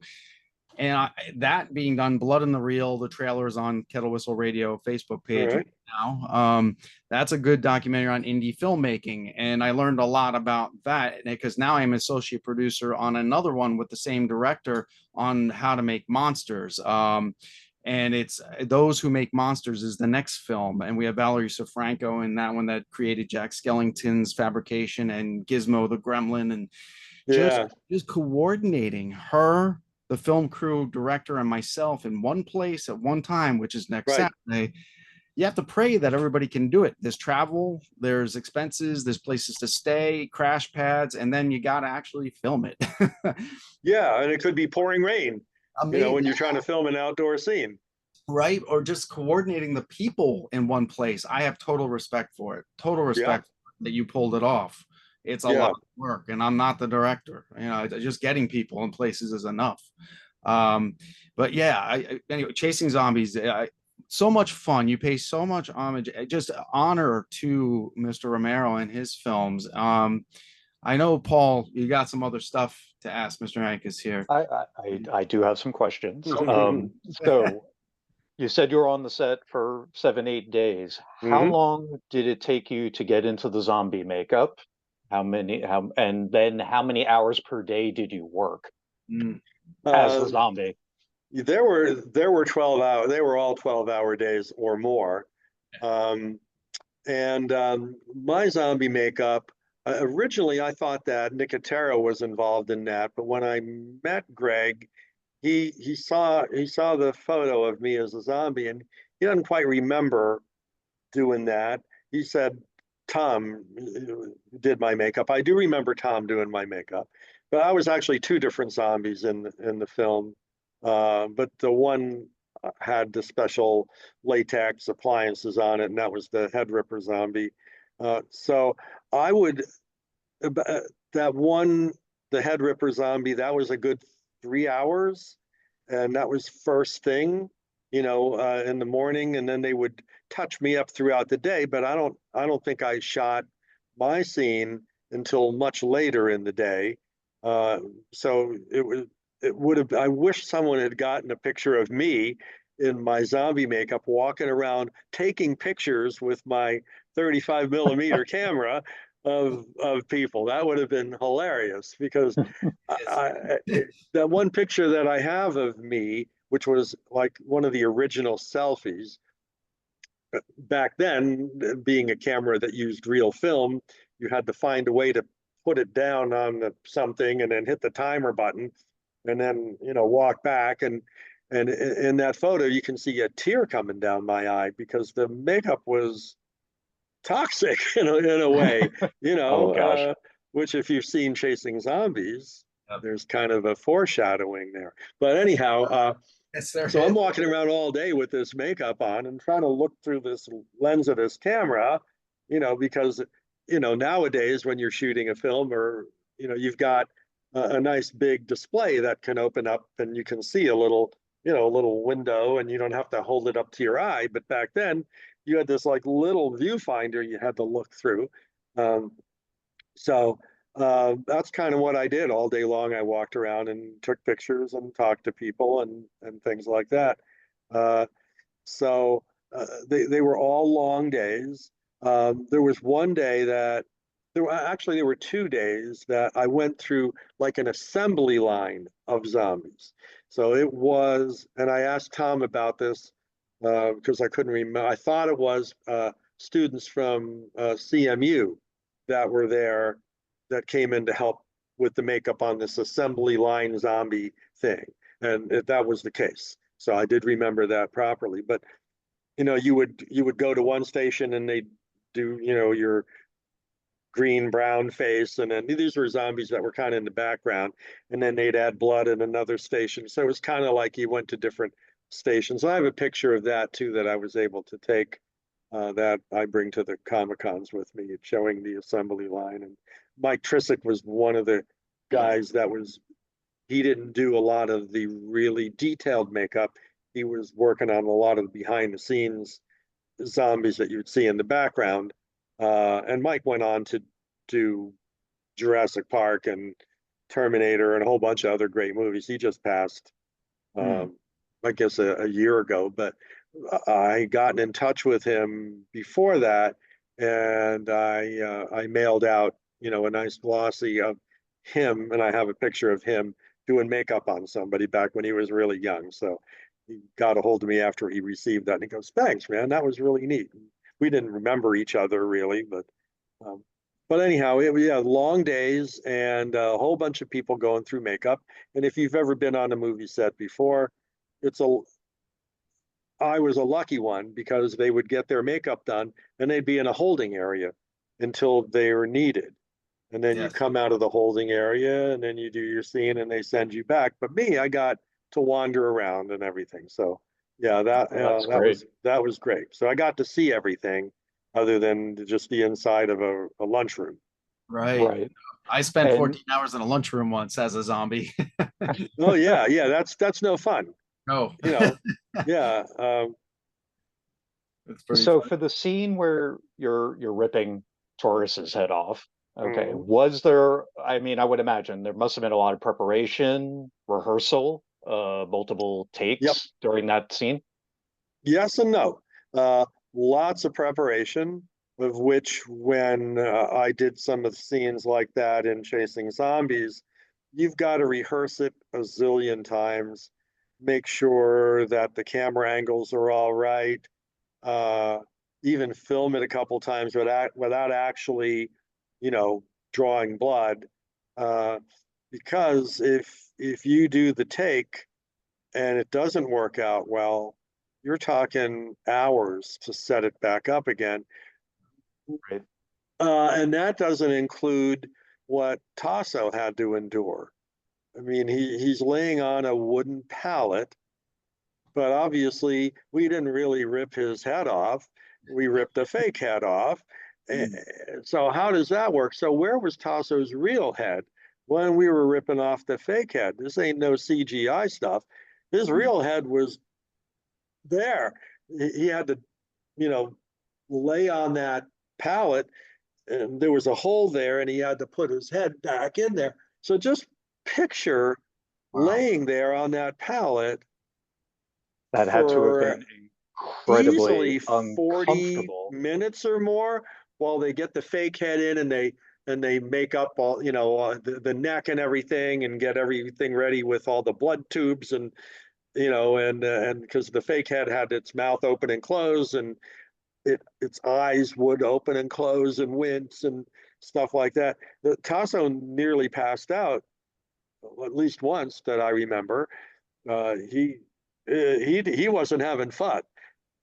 And that being done, Blood in the Reel, the trailer is on Kettle Whistle Radio Facebook all page right. now. That's a good documentary on indie filmmaking, and I learned a lot about that because now I'm associate producer on another one with the same director on how to make monsters. And it's Those Who Make Monsters is the next film, and we have Valerie Sofranco in that one that created Jack Skellington's Fabrication and Gizmo the Gremlin, and just Yeah, just coordinating her, the film crew, director, and myself in one place at one time, which is next right. Saturday. You have to pray that everybody can do it. There's travel, there's expenses, there's places to stay, crash pads, and then you got to actually film it. Yeah, and it could be pouring rain, Amazing, when you're trying to film an outdoor scene. right? Or just coordinating the people in one place. I have total respect for it. Total Yeah, respect that you pulled it off. It's a lot yeah. of work, and I'm not the director. Just getting people in places is enough. But yeah, anyway, Chasing Zombies, so much fun. You pay so much homage, just honor to Mr. Romero and his films. I know, Paul, you got some other stuff to ask Mr. Ancas here. I do have some questions. Okay. So you said you were on the set for 7, 8 days. How Hmm. long did it take you to get into the zombie makeup? And then how many hours per day did you work Mm, as the Uh, zombie? there were 12 hours. They were all 12-hour days or more. Um, and my zombie makeup, originally I thought that Nicotero was involved in that, but when I met Greg, he saw the photo of me as a zombie, and he doesn't quite remember doing that. He said Tom did my makeup. I do remember Tom doing my makeup, but I was actually two different zombies in the film. But the one had the special latex appliances on it, and that was the head ripper zombie. So I would that one, the head ripper zombie, that was a good 3 hours, and that was first thing, in the morning, and then they would touch me up throughout the day. But I don't think I shot my scene until much later in the day. Uh, so it would have. I wish someone had gotten a picture of me in my zombie makeup walking around taking pictures with my 35 millimeter camera of people. That would have been hilarious, because yes. that one picture that I have of me, which was like one of the original selfies back then, being a camera that used real film, you had to find a way to put it down on something and then hit the timer button, and then walk back, and in that photo you can see a tear coming down my eye, because the makeup was toxic in a way, Oh gosh. which if you've seen Chasing Zombies, Yep. there's kind of a foreshadowing there. But anyhow, Yes, there so I'm is. walking around all day with this makeup on and trying to look through this lens of this camera, because, nowadays when you're shooting a film or, you've got a nice big display that can open up and you can see a little window and you don't have to hold it up to your eye. But back then you had this like little viewfinder you had to look through. Um, so that's kind of what I did all day long. I walked around and took pictures and talked to people and things like that. Uh, so they were all long days. There was one day that there were 2 days that I went through like an assembly line of zombies. So it was, and I asked Tom about this because I couldn't remember. I thought it was students from CMU that were there that came in to help with the makeup on this assembly line zombie thing, and that was the case. So I did remember that properly. But you would go to one station and they do your green brown face, and then these were zombies that were kind of in the background, and then they'd add blood in another station. So it was kind of like you went to different stations. I have a picture of that too that I was able to take that I bring to the Comic Cons with me, showing the assembly line. And Mike Trisick was one of the guys that was he didn't do a lot of the really detailed makeup. He was working on a lot of the behind the scenes zombies that you'd see in the background. And Mike went on to do Jurassic Park and Terminator and a whole bunch of other great movies. He just passed, I guess, a year ago. But I gotten in touch with him before that, and I mailed out a nice glossy of him, and I have a picture of him doing makeup on somebody back when he was really young. So he got a hold of me after he received that, and he goes, "Thanks, man. That was really neat." We didn't remember each other really, um, but anyhow, yeah, long days and a whole bunch of people going through makeup. And if you've ever been on a movie set before, it's a I was a lucky one because they would get their makeup done and they'd be in a holding area until they were needed. And then you Yes. come out of the holding area and then you do your scene and they send you back. But me, I got to wander around and everything. So yeah, Oh, that's that great. was great. So I got to see everything other than just the inside of a lunchroom. Right. Right. I spent And 14 hours in a lunchroom once as a zombie. Oh yeah, yeah, that's no fun. No, You know, yeah. it's pretty so funny. for the scene where you're ripping Taurus's head off, okay, Mhm. was there, I mean, I would imagine there must have been a lot of preparation, rehearsal, multiple Yep. takes during that scene. Yes and no. Uh, Lots of preparation, of which when I did some of the scenes like that in Chasing Zombies, you've got to rehearse it a zillion times, make sure that the camera angles are all right, uh, even film it a couple times without actually, you know, drawing blood. Uh, because if you do the take and it doesn't work out well, you're talking hours to set it back up again. Right. And that doesn't include what Tasso had to endure. I mean, he's laying on a wooden pallet, but obviously we didn't really rip his head off. We ripped a fake head off. So how does that work? So where was Tasso's real head when we were ripping off the fake head? This ain't no CGI stuff. His real head was there. He had to, you know, lay on that pallet, and there was a hole there, and he had to put his head back in there. So just picture Wow. laying there on that pallet That had to have for been incredibly easily 40 uncomfortable. minutes or more while they get the fake head in and they make up all the neck and everything and get everything ready with all the blood tubes and and because the fake head had its mouth open and close and its eyes would open and close and wince and stuff like that. The Tasso nearly passed out at least once that I remember. He wasn't having fun.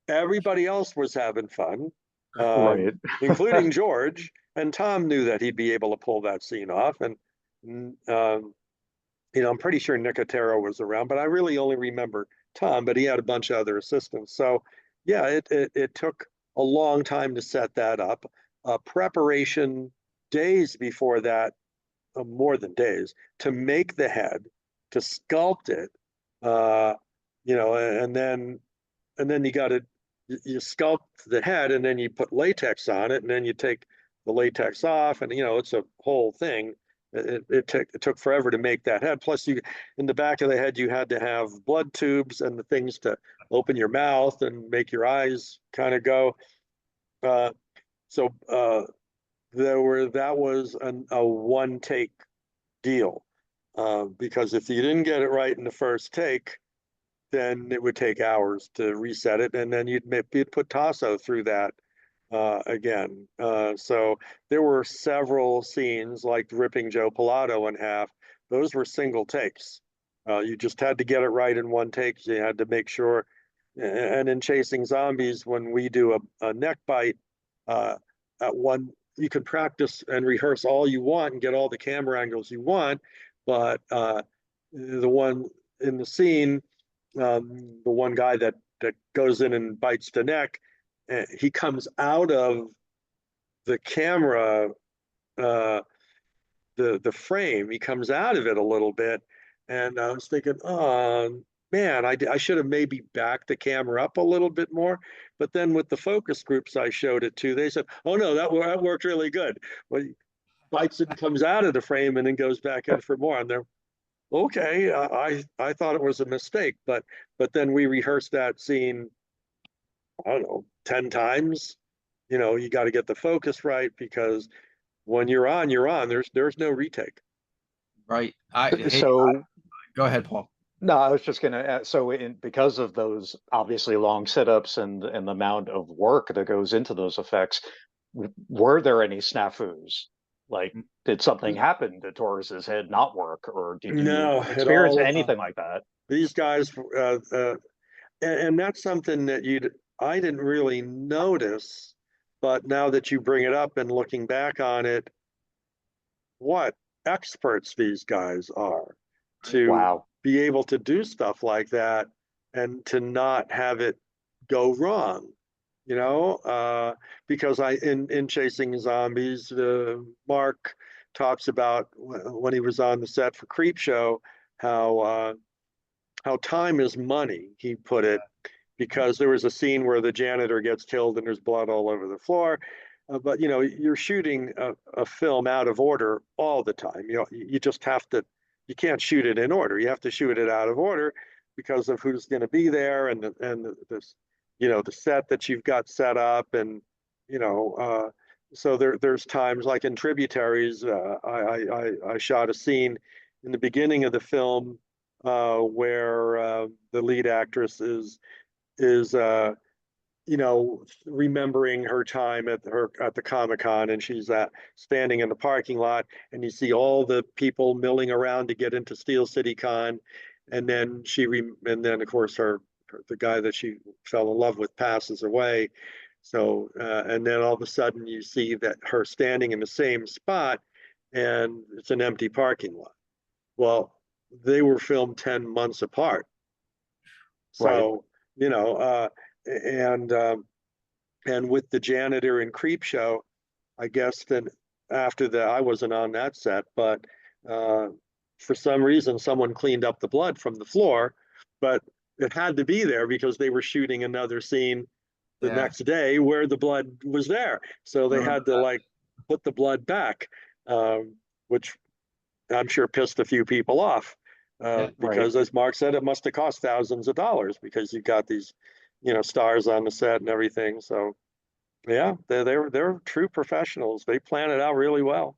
Everybody else was having fun. Right. including George. And Tom knew that he'd be able to pull that scene off. And, I'm pretty sure Nicotero was around, but I really only remember Tom, but he had a bunch of other assistants. So, yeah, it took a long time to set that up. Preparation days before that, more than days, to make the head, to sculpt it, uh, and then you sculpt the head, and then you put latex on it, and then you take the latex off, and it's a whole thing. It took forever to make that head. Plus, in the back of the head, you had to have blood tubes and the things to open your mouth and make your eyes kind of go. Uh, so that was a one take deal, because if you didn't get it right in the first take, then it would take hours to reset it, and then you'd put Tasso through that again. So there were several scenes like ripping Joe Pilato in half. Those were single takes. You just had to get it right in one take. You had to make sure. And in Chasing Zombies, when we do a neck bite, at one, you can practice and rehearse all you want and get all the camera angles you want, but the one in the scene, the one guy that goes in and bites the neck, he comes out of the camera, the frame. He comes out of it a little bit, and I was thinking, oh man, I should have maybe backed the camera up a little bit more. But then with the focus groups I showed it to, they said, oh no, that worked really good. Well, he bites it and comes out of the frame and then goes back in for more. And they're okay. I thought it was a mistake, but then we rehearsed that scene, I don't know, 10 times. You got to get the focus right, because when you're on, you're on. There's no retake. Right. So Go ahead, Paul. no, I was just gonna so because of those obviously long setups and the amount of work that goes into those effects, were there any snafus? Like, did something happen to Torres's head not work, or did you No, at experience all. anything like that? These guys, and that's something that I didn't really notice, but now that you bring it up and looking back on it, what experts these guys are to Wow. be able to do stuff like that and to not have it go wrong. Because in Chasing Zombies, Mark talks about when he was on the set for Creepshow, how time is money, he put it, because there was a scene where the janitor gets killed and there's blood all over the floor. But you're shooting a film out of order all the time. You just have to. You can't shoot it in order. You have to shoot it out of order because of who's going to be there, and the set that you've got set up, and so there's times like in Tributaries. I shot a scene in the beginning of the film where the lead actress is remembering her time at the Comic-Con, and she's standing in the parking lot, and you see all the people milling around to get into Steel City Con, and then of course the guy that she fell in love with passes away. So and then all of a sudden you see that her standing in the same spot, and it's an empty parking lot. Well, they were filmed 10 months apart. Right. So, and with the janitor in Creepshow, I guess then after that, I wasn't on that set, but for some reason, someone cleaned up the blood from the floor, but it had to be there because they were shooting another scene the next day where the blood was there. So they had to put the blood back, which I'm sure pissed a few people off. Because as Mark said, it must have cost thousands of dollars because you've got these, stars on the set and everything. So yeah, they're true professionals. They plan it out really well.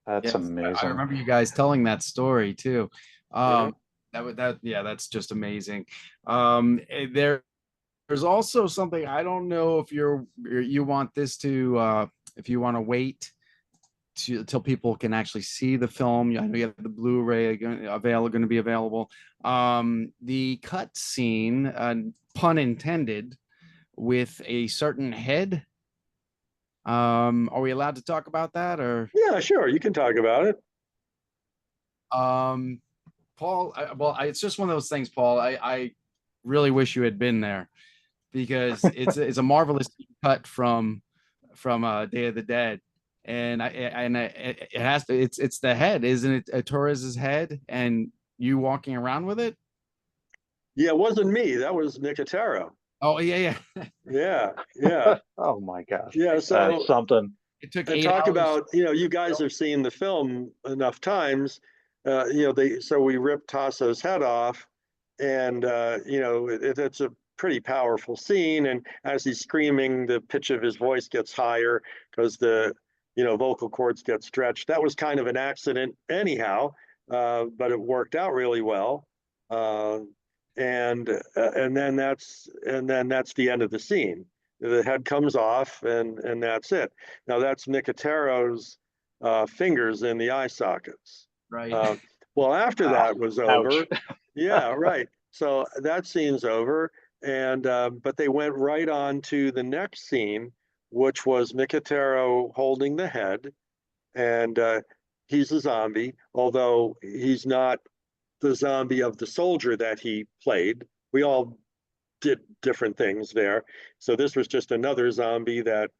That's amazing. I remember you guys telling that story too. Yeah. That's just amazing. There's also something, I don't know if you want this to if you want to wait till people can actually see the film. I know you have the Blu-ray going to be available. The cut scene, pun intended, with a certain head Are we allowed to talk about that or? Yeah, sure, you can talk about it. Paul, it's just one of those things, Paul. I really wish you had been there because it's a marvelous cut from Day of the Dead, and it has to. It's the head, isn't it? Torres's head, and you walking around with it. Yeah, it wasn't me. That was Nicotero. Oh yeah, yeah. Yeah, yeah, Oh my gosh. yeah. That's So, something. It took and 8 talk hours. about, you guys have seen the film enough times. So we ripped Tasso's head off, and it's a pretty powerful scene. And as he's screaming, the pitch of his voice gets higher because the vocal cords get stretched. That was kind of an accident, anyhow, but it worked out really well. Uh, and then that's the end of the scene. The head comes off, and that's it. Now that's Nicotero's fingers in the eye sockets. Right. Uh, well, after Ah, that was ouch. over, yeah, right. So that scene's over, and but they went right on to the next scene, which was Nicotero holding the head, and he's a zombie, although he's not the zombie of the soldier that he played. We all did different things there. So this was just another zombie that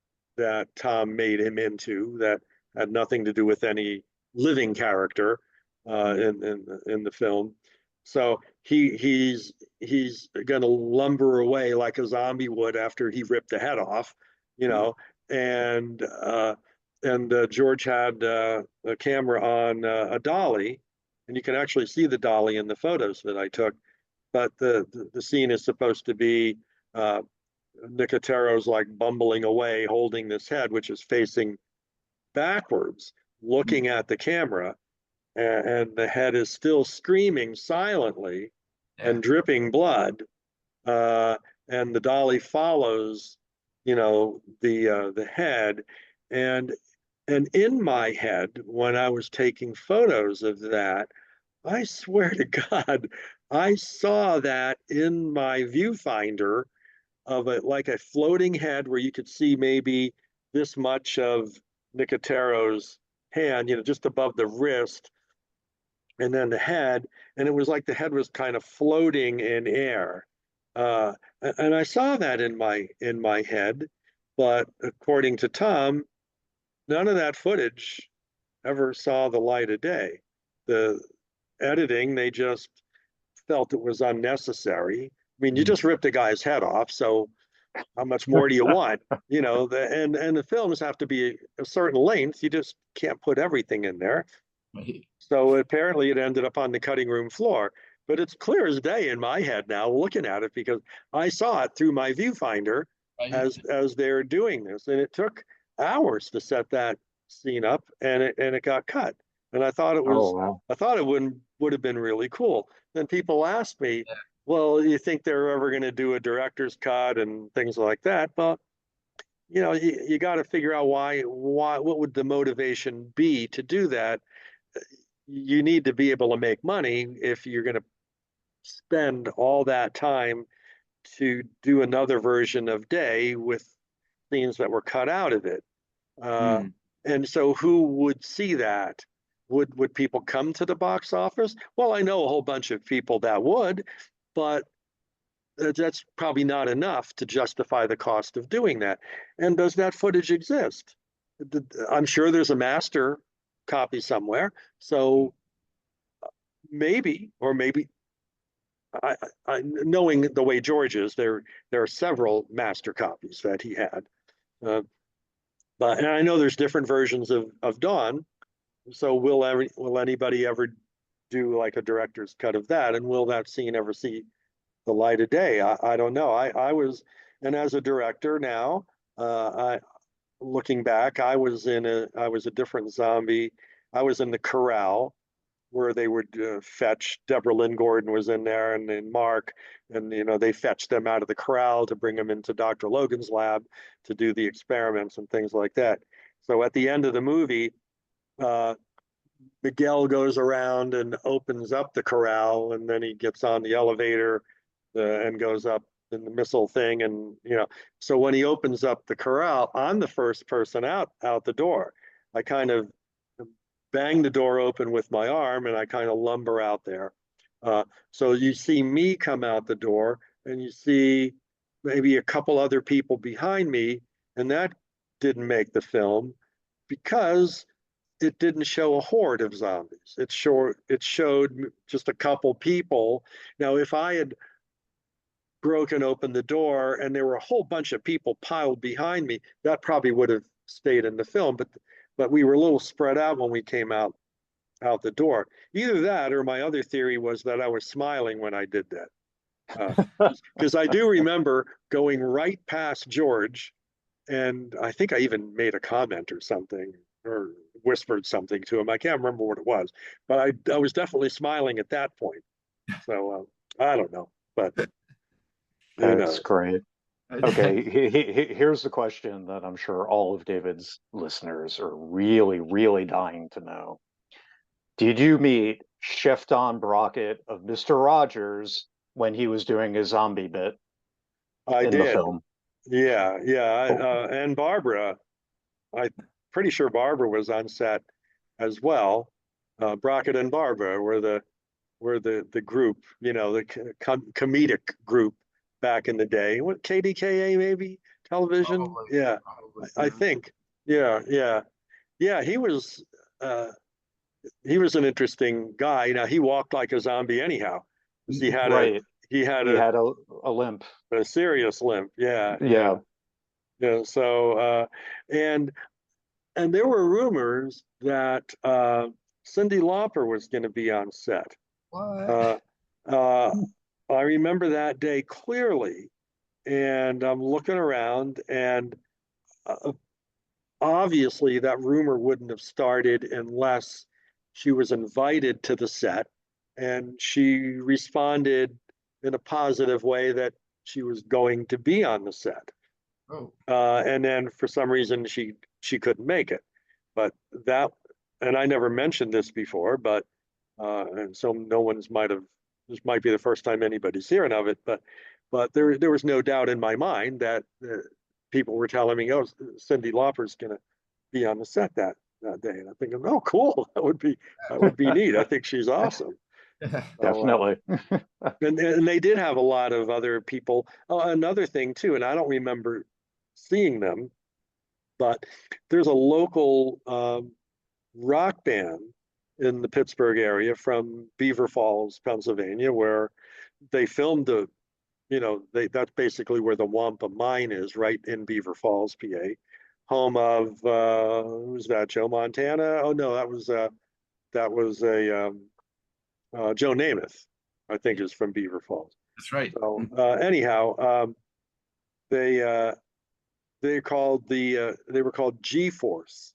Tom made him into that had nothing to do with any living character in the film. So he's going to lumber away like a zombie would after he ripped the head off, you know. And George had a camera on a dolly, and you can actually see the dolly in the photos that I took. But the scene is supposed to be uh, Nicotero's like bumbling away, holding this head, which is facing backwards, looking at the camera, and the head is still screaming silently Yeah. and dripping blood. Uh, and the dolly follows, the head, and and in my head when I was taking photos of that, I swear to God, I saw that in my viewfinder of it like a floating head where you could see maybe this much of Nicotero's hand, just above the wrist, and then the head, and it was like the head was kind of floating in air. Uh, and I saw that in my head, but according to Tom, none of that footage ever saw the light of day. The editing, they just felt it was unnecessary. I mean, you just ripped a guy's head off, so how much more do you want? And the films have to be a certain length. You just can't put everything in there. So apparently it ended up on the cutting room floor. But it's clear as day in my head now looking at it because I saw it through my viewfinder Right. as they're doing this. And it took hours to set that scene up, and it got cut. And I thought it Oh was wow. I thought it would have been really cool. Then people asked me, well, you think they're ever going to do a director's cut and things like that? But you got to figure out why what would the motivation be to do that. You need to be able to make money if you're going to spend all that time to do another version of Day with scenes that were cut out of it. Uh, Mm. and so who would see that? Would people come to the box office? Well, I know a whole bunch of people that would, but that's probably not enough to justify the cost of doing that. And does that footage exist? I'm sure there's a master copy somewhere. So maybe, or maybe knowing the way George is, there are several master copies that he had. Uh, but and I know there's different versions of Dawn. So will anybody ever do like a director's cut of that? And will that scene ever see the light of day? I don't know. I was, and as a director now, I looking back, I was a different zombie. I was in the corral where they would fetch. Deborah Lynn Gordon was in there, and then Mark, and they fetched them out of the corral to bring them into Dr. Logan's lab to do the experiments and things like that. So at the end of the movie, uh, Miguel goes around and opens up the corral, and then he gets on the elevator and goes up the missile thing, and so when he opens up the corral, I'm the first person out the door. I kind of bang the door open with my arm, and I kind of lumber out there. So you see me come out the door, and you see maybe a couple other people behind me, and that didn't make the film because it didn't show a horde of zombies. It showed just a couple people. Now, if I had broken open the door and there were a whole bunch of people piled behind me, that probably would have stayed in the film. But we were a little spread out when we came out the door. Either that, or my other theory was that I was smiling when I did that. Because I do remember going right past George, and I think I even made a comment or something, or whispered something to him. I can't remember what it was, but I was definitely smiling at that point. So I don't know, but who That's knows? great. Okay, here's the question that I'm sure all of David's listeners are really, really dying to know. Did you meet Chef Don Brockett of Mr. Rogers when he was doing his zombie bit I in the did. film? Yeah, yeah. Oh, And Barbara, I'm pretty sure Barbara was on set as well. Brockett and Barbara were the group, the comedic group back in the day. What, KDKA maybe television? Probably, Yeah, probably, I yeah. think. Yeah, yeah, yeah. He was an interesting guy. Now he walked like a zombie anyhow, 'cause he had a right. he had He had a limp. a serious limp. Yeah, yeah, Yeah. yeah. So and there were rumors that Cyndi Lauper was going to be on set. What? Uh, uh, I remember that day clearly, and I'm looking around, and uh, obviously that rumor wouldn't have started unless she was invited to the set, and she responded in a positive way that she was going to be on the set. Oh, And then for some reason she couldn't make it. But that, and I never mentioned this before, but and so no one's might have, this might be the first time anybody's hearing of it, but there was no doubt in my mind that people were telling me, oh, Cyndi Lauper's gonna be on the set that day, and I'm thinking, oh, cool, that would be neat. I think she's awesome. So, Definitely. and they did have a lot of other people. Oh, another thing too, and I don't remember seeing them, but there's a local rock band in the Pittsburgh area from Beaver Falls, Pennsylvania, where they filmed that's basically where the Wampa mine is, right in Beaver Falls, PA, home of who's that? Joe Montana? Oh no, that was a Joe Namath, I think, is from Beaver Falls. that's right. So anyhow, they they were called G-Force.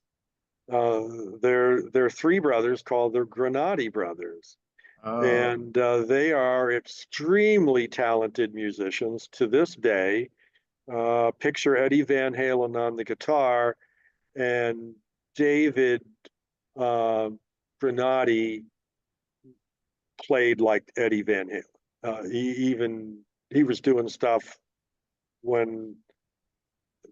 They're three brothers called the Granati brothers, Oh, and they are extremely talented musicians to this day. Picture Eddie Van Halen on the guitar, and David uh, Granati played like Eddie Van Halen. He was doing stuff when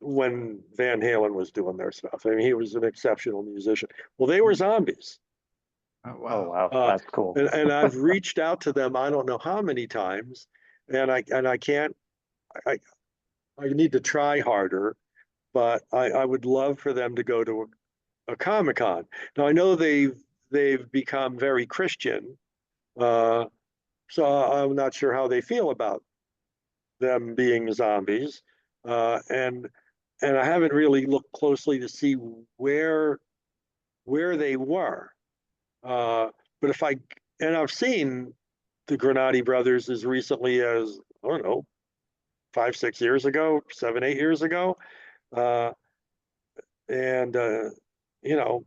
Van Halen was doing their stuff. I mean, he was an exceptional musician. Well, they were zombies. oh Oh wow. wow, that's cool. And I've reached out to them, I don't know how many times, and I can't, I I need to try harder, but I would love for them to go to a Comic-Con. Now I know they've become very Christian, uh, so I'm not sure how they feel about them being zombies, and I haven't really looked closely to see where they were. Uh, but if I and I've seen the Granati brothers as recently as, I don't know, 5, 6 years ago, 7, 8 years ago, uh, and you know,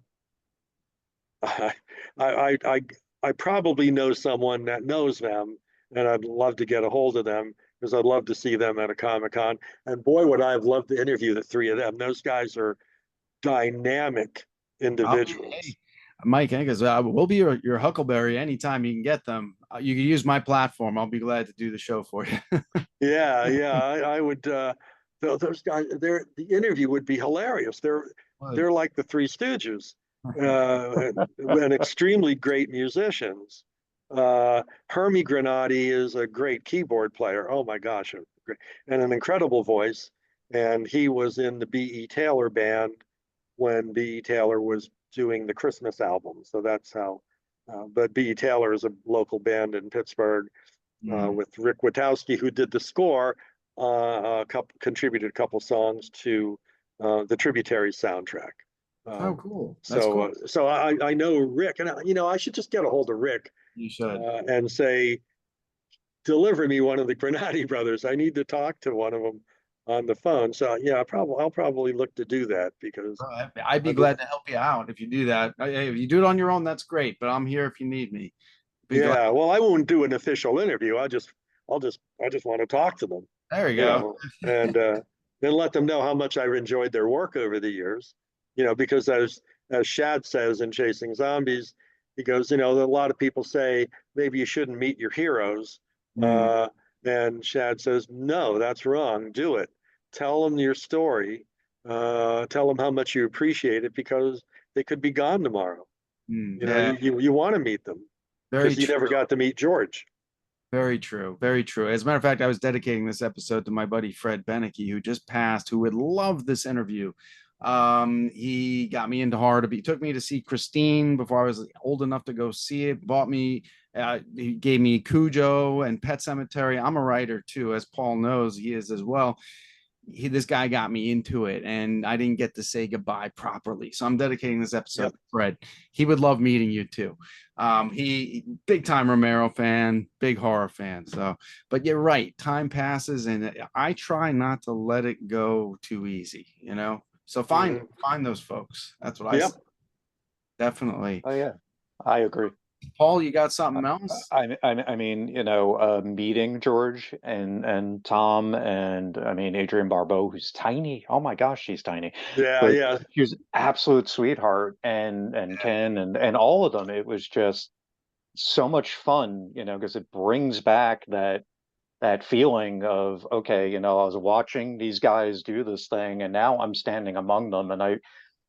I, I I I probably know someone that knows them, and I'd love to get a hold of them because I'd love to see them at a Comic-Con. And boy, would I have loved to interview the three of them. Those guys are dynamic Hey, individuals. Mike Ancas, we'll be your Huckleberry anytime you can get them. You can use my platform. I'll be glad to do the show for you. Yeah, yeah, I would. Those guys, the interview would be hilarious. They're like the Three Stooges, and extremely great musicians. Hermie Grenati is a great keyboard player. Oh my gosh, and an incredible voice. And he was in the B.E. Taylor band when B.E. Taylor was doing the Christmas album. So that's how. But B.E. Taylor is a local band in Pittsburgh with Rick Witowski, who did the score, contributed a couple songs to the Tributaries soundtrack. Oh, cool. That's So, cool. so I know Rick, and I should just get a hold of Rick You should. and say, deliver me one of the Granati brothers. I need to talk to one of them on the phone. So yeah, I'll probably look to do that because I'd be I've glad to help you out if you do that. Hey, if you do it on your own, that's great. But I'm here if you need me. Be glad. yeah, well, I won't do an official interview. I just want to talk to them, There you go. and then let them know how much I've enjoyed their work over the years. Because as Shad says in Chasing Zombies, he goes, a lot of people say maybe you shouldn't meet your heroes, Mm, and Shad says, no, that's wrong. Do it. Tell them your story. Tell them how much you appreciate it because they could be gone tomorrow. yeah, You want to meet them very because you never true. got to meet George. Very true. Very true. As a matter of fact, I was dedicating this episode to my buddy Fred Beneke, who just passed, who would love this interview. He got me into horror. He took me to see Christine before I was old enough to go see it. Bought me, he gave me Cujo and Pet Cemetery. I'm a writer too, as Paul knows, he is as well. This guy got me into it, and I didn't get to say goodbye properly. So I'm dedicating this episode Yep. to Fred. He would love meeting you too. He big time Romero fan, big horror fan. So, but you're right. Time passes, and I try not to let it go too easy. So Mhm. find those folks. That's what I Yep. say. Definitely. Oh yeah, I agree. Paul, you got something else? I mean, meeting George and Tom and I mean Adrienne Barbeau, who's tiny. Oh my gosh, she's tiny, Yeah, but yeah. she was an absolute sweetheart, and Ken and all of them. It was just so much fun, because it brings back that feeling of okay, I was watching these guys do this thing, and now I'm standing among them, and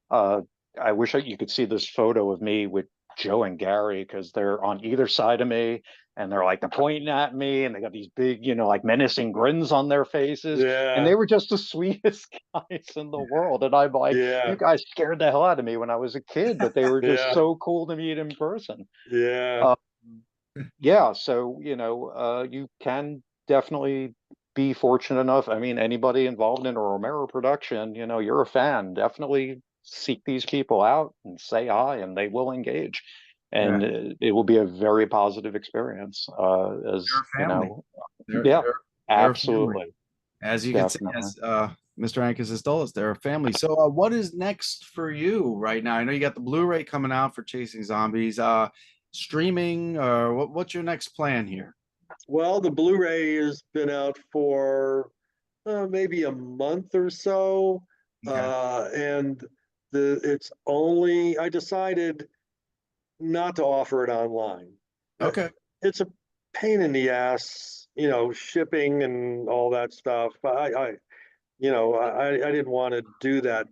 uh, I wish you could see this photo of me with Joe and Gary because they're on either side of me and they're pointing at me and they got these big, like menacing grins on their faces. And Yeah, they were just the sweetest guys in the world. And I'm like, yeah, you guys scared the hell out of me when I was a kid, but they were just yeah, so cool to meet in person. yeah. Uh, yeah. So, you can definitely be fortunate enough. I mean, anybody involved in a Romero production, you're a fan, definitely seek these people out and say hi, and they will engage. Yeah, And it will be a very positive experience. they're As a family. They're yeah, they're they're a family. absolutely, As you can see, definitely. as Mr. Ancas has told us, they're a family. So, what is next for you right now? I know you got the Blu-ray coming out for Chasing Zombies. Streaming, or what's your next plan here? Well, the Blu-ray has been out for maybe a month or so, Okay. and I decided not to offer it online. Uh, Okay. It's a pain in the ass, shipping and all that stuff. I didn't want to do that.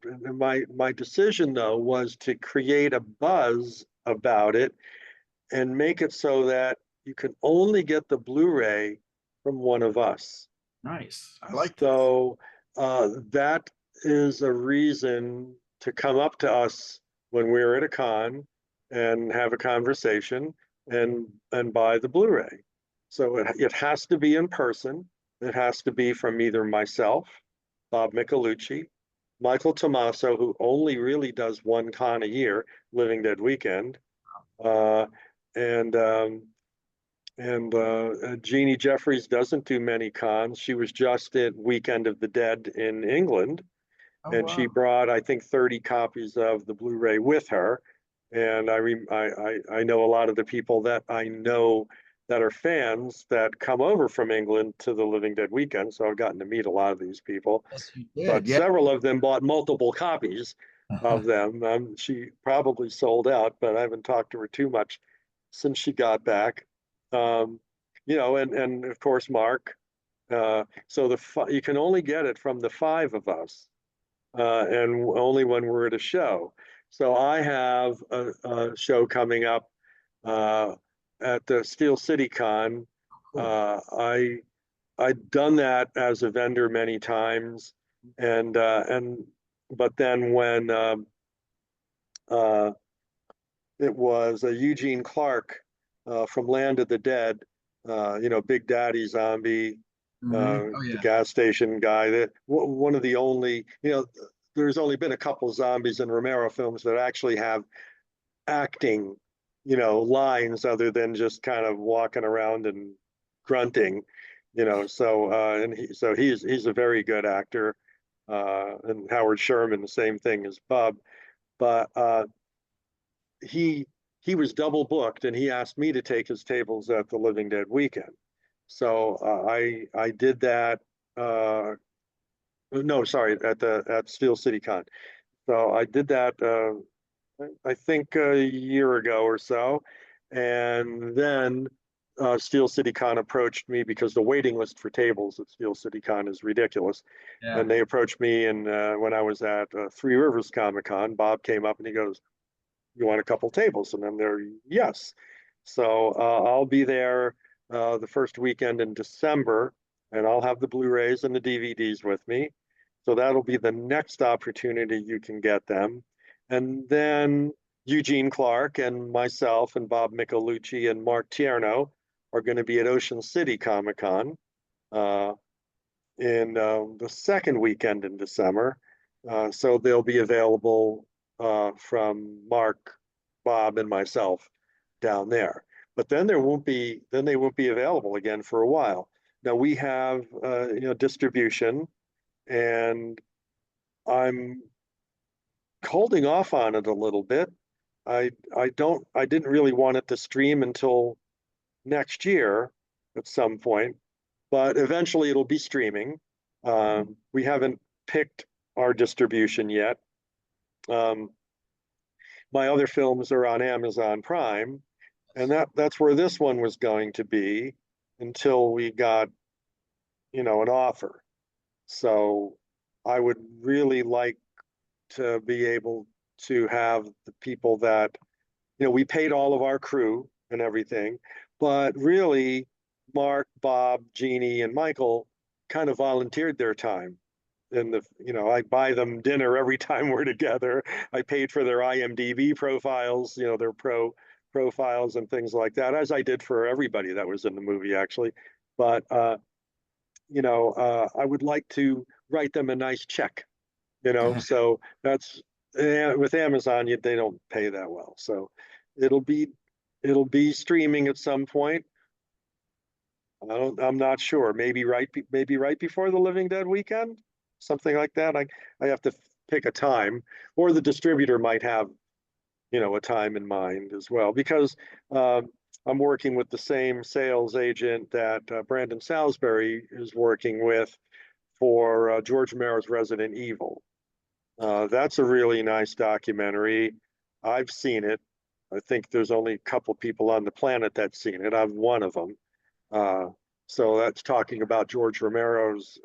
My decision though was to create a buzz about it and make it so that you can only get the Blu-ray from one of us. Nice. I like this. So that is a reason to come up to us when we're at a con and have a conversation and buy the Blu-ray. So it has to be in person. It has to be from either myself, Bob Michelucci, Michael Tomaso, who only really does one con a year, Living Dead Weekend, uh, and Jeannie Jeffries doesn't do many cons. She was just at Weekend of the Dead in England, Oh and she wow. brought, I think, 30 copies of the Blu-ray with her. And I know a lot of the people that I know that are fans that come over from England to the Living Dead Weekend. So I've gotten to meet a lot of these people, Yes, you did. but Yeah. several of them bought multiple copies of them. She probably sold out, but I haven't talked to her too much since she got back. And of course Mark. So you can only get it from the five of us, and only when we're at a show. So I have a show coming up at the Steel City Con. I'd done that as a vendor many times, and but then when it was Eugene Clark from Land of the Dead, Big Daddy Zombie, Oh the yeah. gas station guy. That one of the only, there's only been a couple zombies in Romero films that actually have acting, lines other than just kind of walking around and grunting, so he's a very good actor. And Howard Sherman, the same thing as Bub, but he he was double booked, and he asked me to take his tables at the Living Dead weekend. So I did that. No, sorry, at Steel City Con. So I did that. I think a year ago or so, and then Steel City Con approached me because the waiting list for tables at Steel City Con is ridiculous. Yeah. And they approached me, and when I was at Three Rivers Comic Con, Bob came up and he goes, "You want a couple tables?" And I'm there, yes. So I'll be there the first weekend in December, and I'll have the Blu-rays and the DVDs with me. So that'll be the next opportunity you can get them. And then Eugene Clark and myself and Bob Michelucci and Mark Tierno are going to be at Ocean City Comic Con uh, in the second weekend in December. So they'll be available from Mark, Bob, and myself down there. But then they won't be available again for a while. Now we have distribution, and I'm holding off on it a little bit. I didn't really want it to stream until next year at some point, but eventually it'll be streaming. We haven't picked our distribution yet. Um, my other films are on Amazon Prime, and that's where this one was going to be until we got, an offer. So I would really like to be able to have the people that, we paid all of our crew and everything, but really Mark, Bob, Jeannie, and Michael kind of volunteered their time. And I buy them dinner every time we're together. I paid for their IMDb profiles, their profiles and things like that, as I did for everybody that was in the movie, actually. But I would like to write them a nice check, so that's with Amazon, they don't pay that well. So it'll be streaming at some point. I'm not sure. Maybe right before the Living Dead weekend, something like that. I have to pick a time, or the distributor might have, a time in mind as well, because I'm working with the same sales agent that Brandon Salisbury is working with for George Romero's Resident Evil. That's a really nice documentary. I've seen it. I think there's only a couple people on the planet that's seen it. I'm one of them. Uh, so that's talking about George Romero's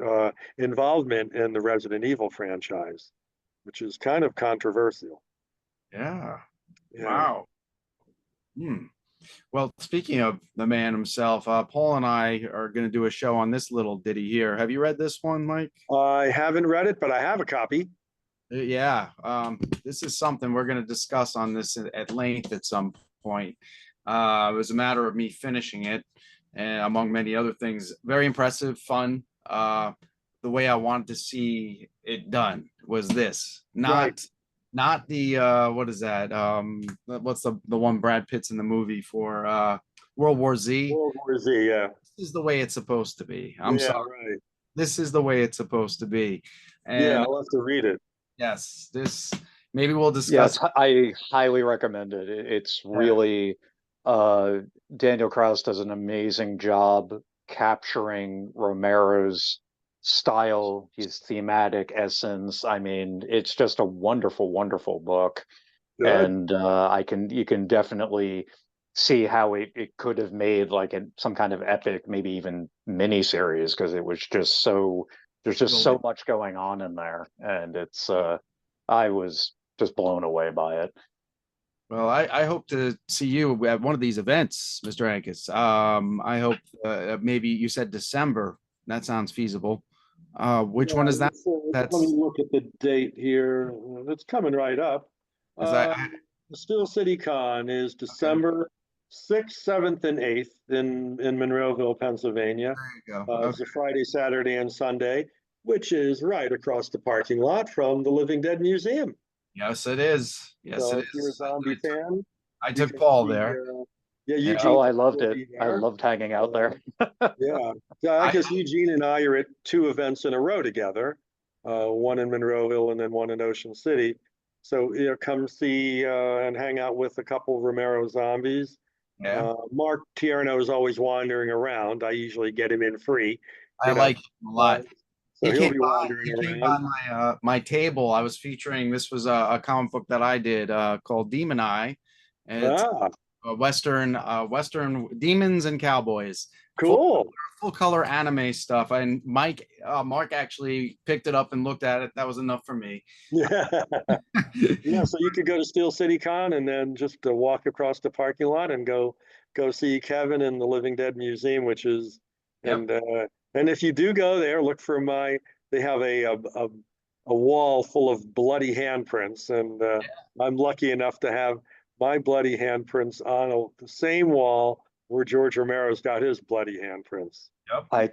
involvement in the Resident Evil franchise, which is kind of controversial. Yeah. Yeah. Wow. Well, speaking of the man himself, Paul and I are going to do a show on this little ditty here. Have you read this one, Mike? I haven't read it, but I have a copy. Yeah. This is something we're going to discuss on this at length at some point. It was a matter of me finishing it, and among many other things, very impressive, fun. The way I wanted to see it done was this, Right. not the what is that? What's the one Brad Pitt's in the movie for World War Z? World War Z, yeah. This is the way it's supposed to be. I'm Yeah, sorry. right. This is the way it's supposed to be. Yeah, And I'll have to read it. yes, this maybe we'll Yes, discuss. I highly recommend it. It's really Daniel Krauss does an amazing job capturing Romero's style, his thematic essence. I mean, it's just a wonderful, wonderful book. Good. And you can definitely see how it could have made like some kind of epic, maybe even mini series, because it was just so there's just so much going on in there, and it's I was just blown away by it. Well, I hope to see you at one of these events, Mr. Ancas. I hope maybe you said December. That sounds feasible. Which one is that? Let me That's look at the date here. It's coming right up. because The Steel City Con is December 6th, 7th, and 8th in Monroeville, Pennsylvania. there you go. It's a Friday, Saturday, and Sunday, which is right across the parking lot from the Living Dead Museum. Yes, it is. Yes, So it if you're a is. zombie fan, I you took can Paul see, there. yeah, Yeah. Eugene Oh, I loved will it. be I there. loved hanging out there. Yeah, I I- guess Eugene and I are at two events in a row together, one in Monroeville and then one in Ocean City. So, come see and hang out with a couple of Romero zombies. Yeah, Mark Tierno is always wandering around. I usually get him in free, I like him a lot. so He he'll came be by. wandering He came around. by my table. I was featuring. This was a comic book that I did called Demon Eye, and it's Ah, Western demons and cowboys. cool. Full color anime stuff. And Mark actually picked it up and looked at it. That was enough for me. Yeah. Yeah, so you could go to Steel City Con and then just walk across the parking lot and go see Kevin in the Living Dead Museum, which is Yep. and if you do go there, look for they have a wall full of bloody handprints, and I'm lucky enough to have my bloody handprints on the same wall where George Romero's got his bloody handprints. Yep. I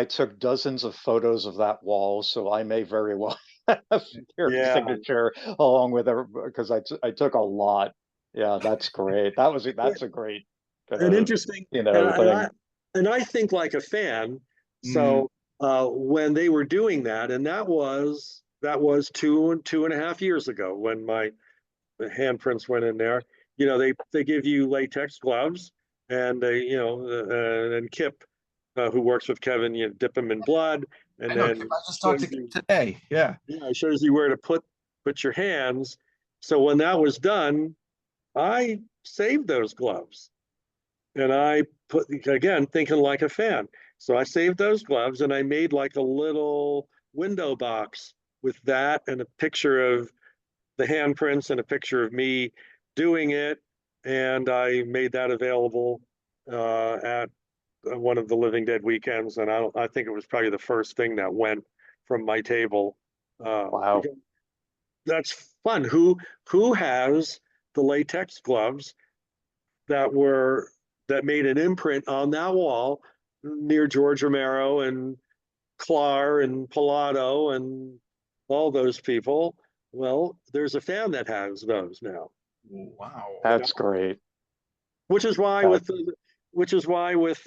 took dozens of photos of that wall, so I may very well have your Yeah. signature along with it because I took a lot. Yeah, that's great. That's a great An interesting, thing. and I think like a fan. Mm, So when they were doing that, and that was 2.5 years ago when my handprints went in there. They give you latex gloves, and and Kip, who works with Kevin, dip them in blood, I and know. then I just talked to shows Kim you, today. Yeah. yeah, it shows you where to put your hands. So when that was done, I saved those gloves. And I put, again, thinking like a fan. So I saved those gloves and I made like a little window box with that and a picture of the handprints and a picture of me doing it. And I made that available at one of the Living Dead weekends. And I think it was probably the first thing that went from my table. Wow. That's fun. Who has the latex gloves that made an imprint on that wall near George Romero and Clar and Pilato and all those people? Well, there's a fan that has those now. Wow. That's great. Which is why That, with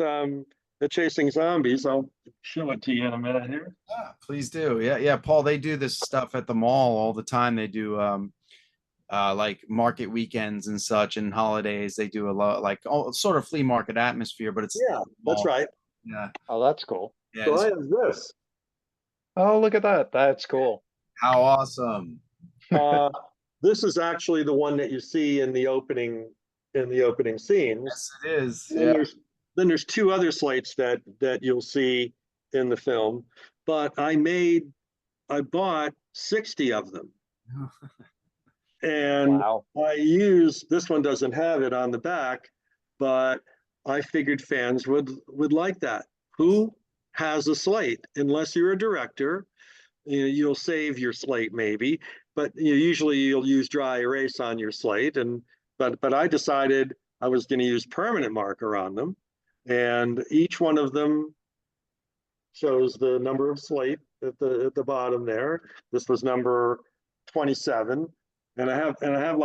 the Chasing Zombies, I'll show it to you in a minute here. Yeah, please do. Yeah, yeah, Paul. They do this stuff at the mall all the time. They do like market weekends and such and holidays. They do a lot like sort of flea market atmosphere, but it's Yeah, that's right. yeah, oh, that's cool. yeah. So I have this. Oh, look at that. That's cool. How awesome. Uh, this is actually the one that you see in the opening scenes. Yes, it is. And Yeah. then there's two other slates that you'll see in the film, but I bought 60 of them. And Wow. this one doesn't have it on the back, but I figured fans would like that. Who has a slate? Unless you're a director, you'll save your slate maybe, but usually you'll use dry erase on your slate. But I decided I was going to use permanent marker on them, and each one of them shows the number of slate at the bottom there. This was number 27, and I have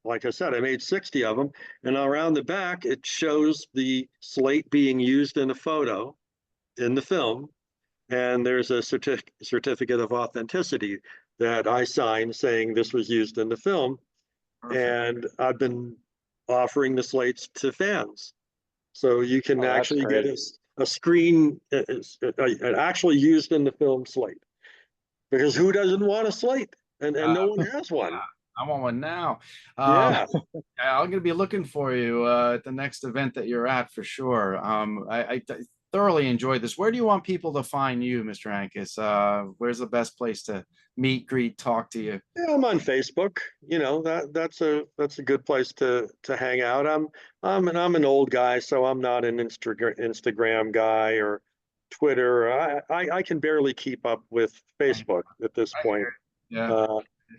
like I said, I made 60 of them, and around the back it shows the slate being used in a photo in the film, and there's a certificate of authenticity that I signed saying this was used in the film. Perfect. And I've been offering the slates to fans. So you can Oh, that's actually get great. a screen actually used in the film slate, because who doesn't want a slate? And no one has one. I want one now. Yeah. I'm going to be looking for you at the next event that you're at for sure. I thoroughly enjoyed this. Where do you want people to find you, Mr. Ancas? Where's the best place to meet, greet, talk to you? Yeah, I'm on Facebook. You know, that's a good place to hang out. I'm an old guy, so I'm not an Instagram guy or Twitter. I can barely keep up with Facebook at this point. Yeah.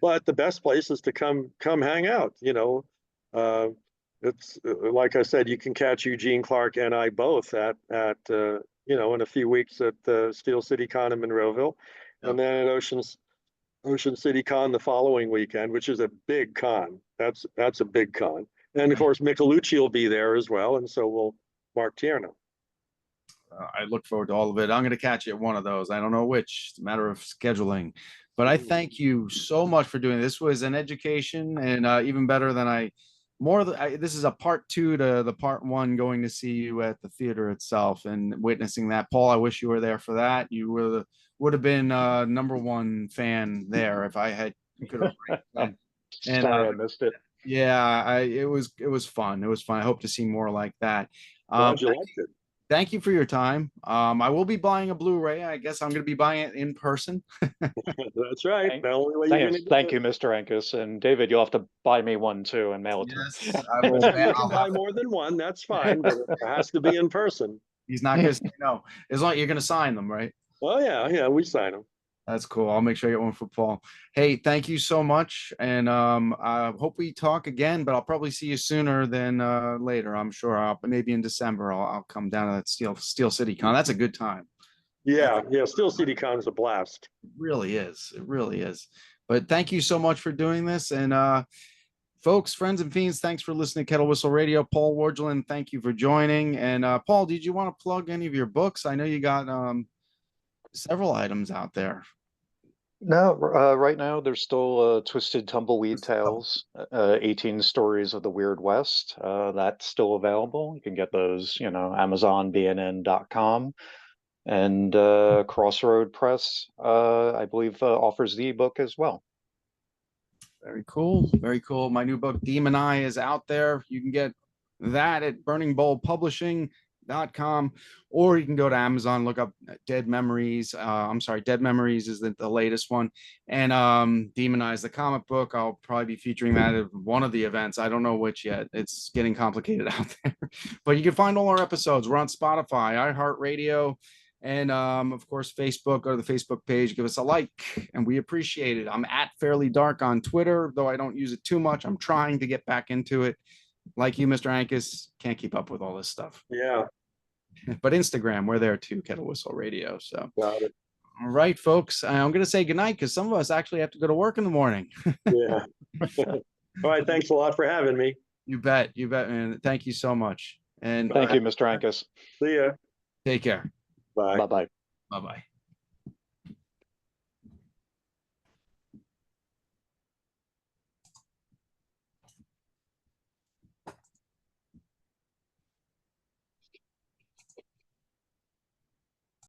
But the best place is to come hang out. You know, it's like I said, you can catch Eugene Clark and I both at you know, in a few weeks at the Steel City Con in Monroeville, and then at Ocean City Con the following weekend, which is a big con. That's a big con. And of course, Michelucci will be there as well, and so will Mark Tierno. I look forward to all of it. I'm going to catch you at one of those. I don't know which. It's a matter of scheduling. But I thank you so much for doing this. This was an education, and even better than this is a part 2 to the part 1, going to see you at the theater itself and witnessing that. Paul, I wish you were there for that. You would have been #1 fan there if I had could have. And Sorry, I missed it. yeah, it was fun. It was fun. I hope to see more like that. Glad you liked it. Thank you for your time. I will be buying a Blu-ray. I guess I'm going to be buying it in person. That's right. The only way you're Thank you, Mr. Ancas. And David, you'll have to buy me one too and mail it to me. Yes, I will. You can buy more than one. That's fine, but it has to be in person. He's not going to say no. As long as you're going to sign them, right? Oh yeah, we sign them. That's cool. I'll make sure I get one for Paul. Hey, thank you so much. And I hope we talk again, but I'll probably see you sooner than later. I'm sure maybe in December I'll come down to that Steel City Con. That's a good time. Yeah, Steel City Con is a blast. It really is. It really is. But thank you so much for doing this. And folks, friends and fiends, thanks for listening to Kettle Whistle Radio. Paul Wardland, thank you for joining. And Paul, did you want to plug any of your books? I know you got several items out there. No, right now there's still Twisted Tumbleweed Tales, 18 Stories of the Weird West. That's still available. You can get those, you know, Amazon, BNN.com. And Crossroad Press, I believe, offers the ebook as well. Very cool. Very cool. My new book, Demon Eye, is out there. You can get that at burningbowl.publishing.com, or you can go to Amazon, look up Dead Memories. Dead Memories is the latest one. And Demon Eye is the comic book. I'll probably be featuring that at one of the events. I don't know which yet. It's getting complicated out there. But you can find all our episodes. We're on Spotify, Iheartradio, and of course, Facebook. Go to the Facebook page, give us a like, and we appreciate it. I'm at Fairly Dark on Twitter, though I don't use it too much. I'm trying to get back into it. Like you, Mr. Ancas, can't keep up with all this stuff. Yeah. But Instagram, we're there too, Kettle Whistle Radio. So, Got it. All right, folks. I'm going to say goodnight because some of us actually have to go to work in the morning. Yeah. All right. Thanks a lot for having me. You bet. You bet, man. Thank you so much. And Thank you, Mr. Ancas. See ya. take care. Bye. Bye-bye. Bye-bye.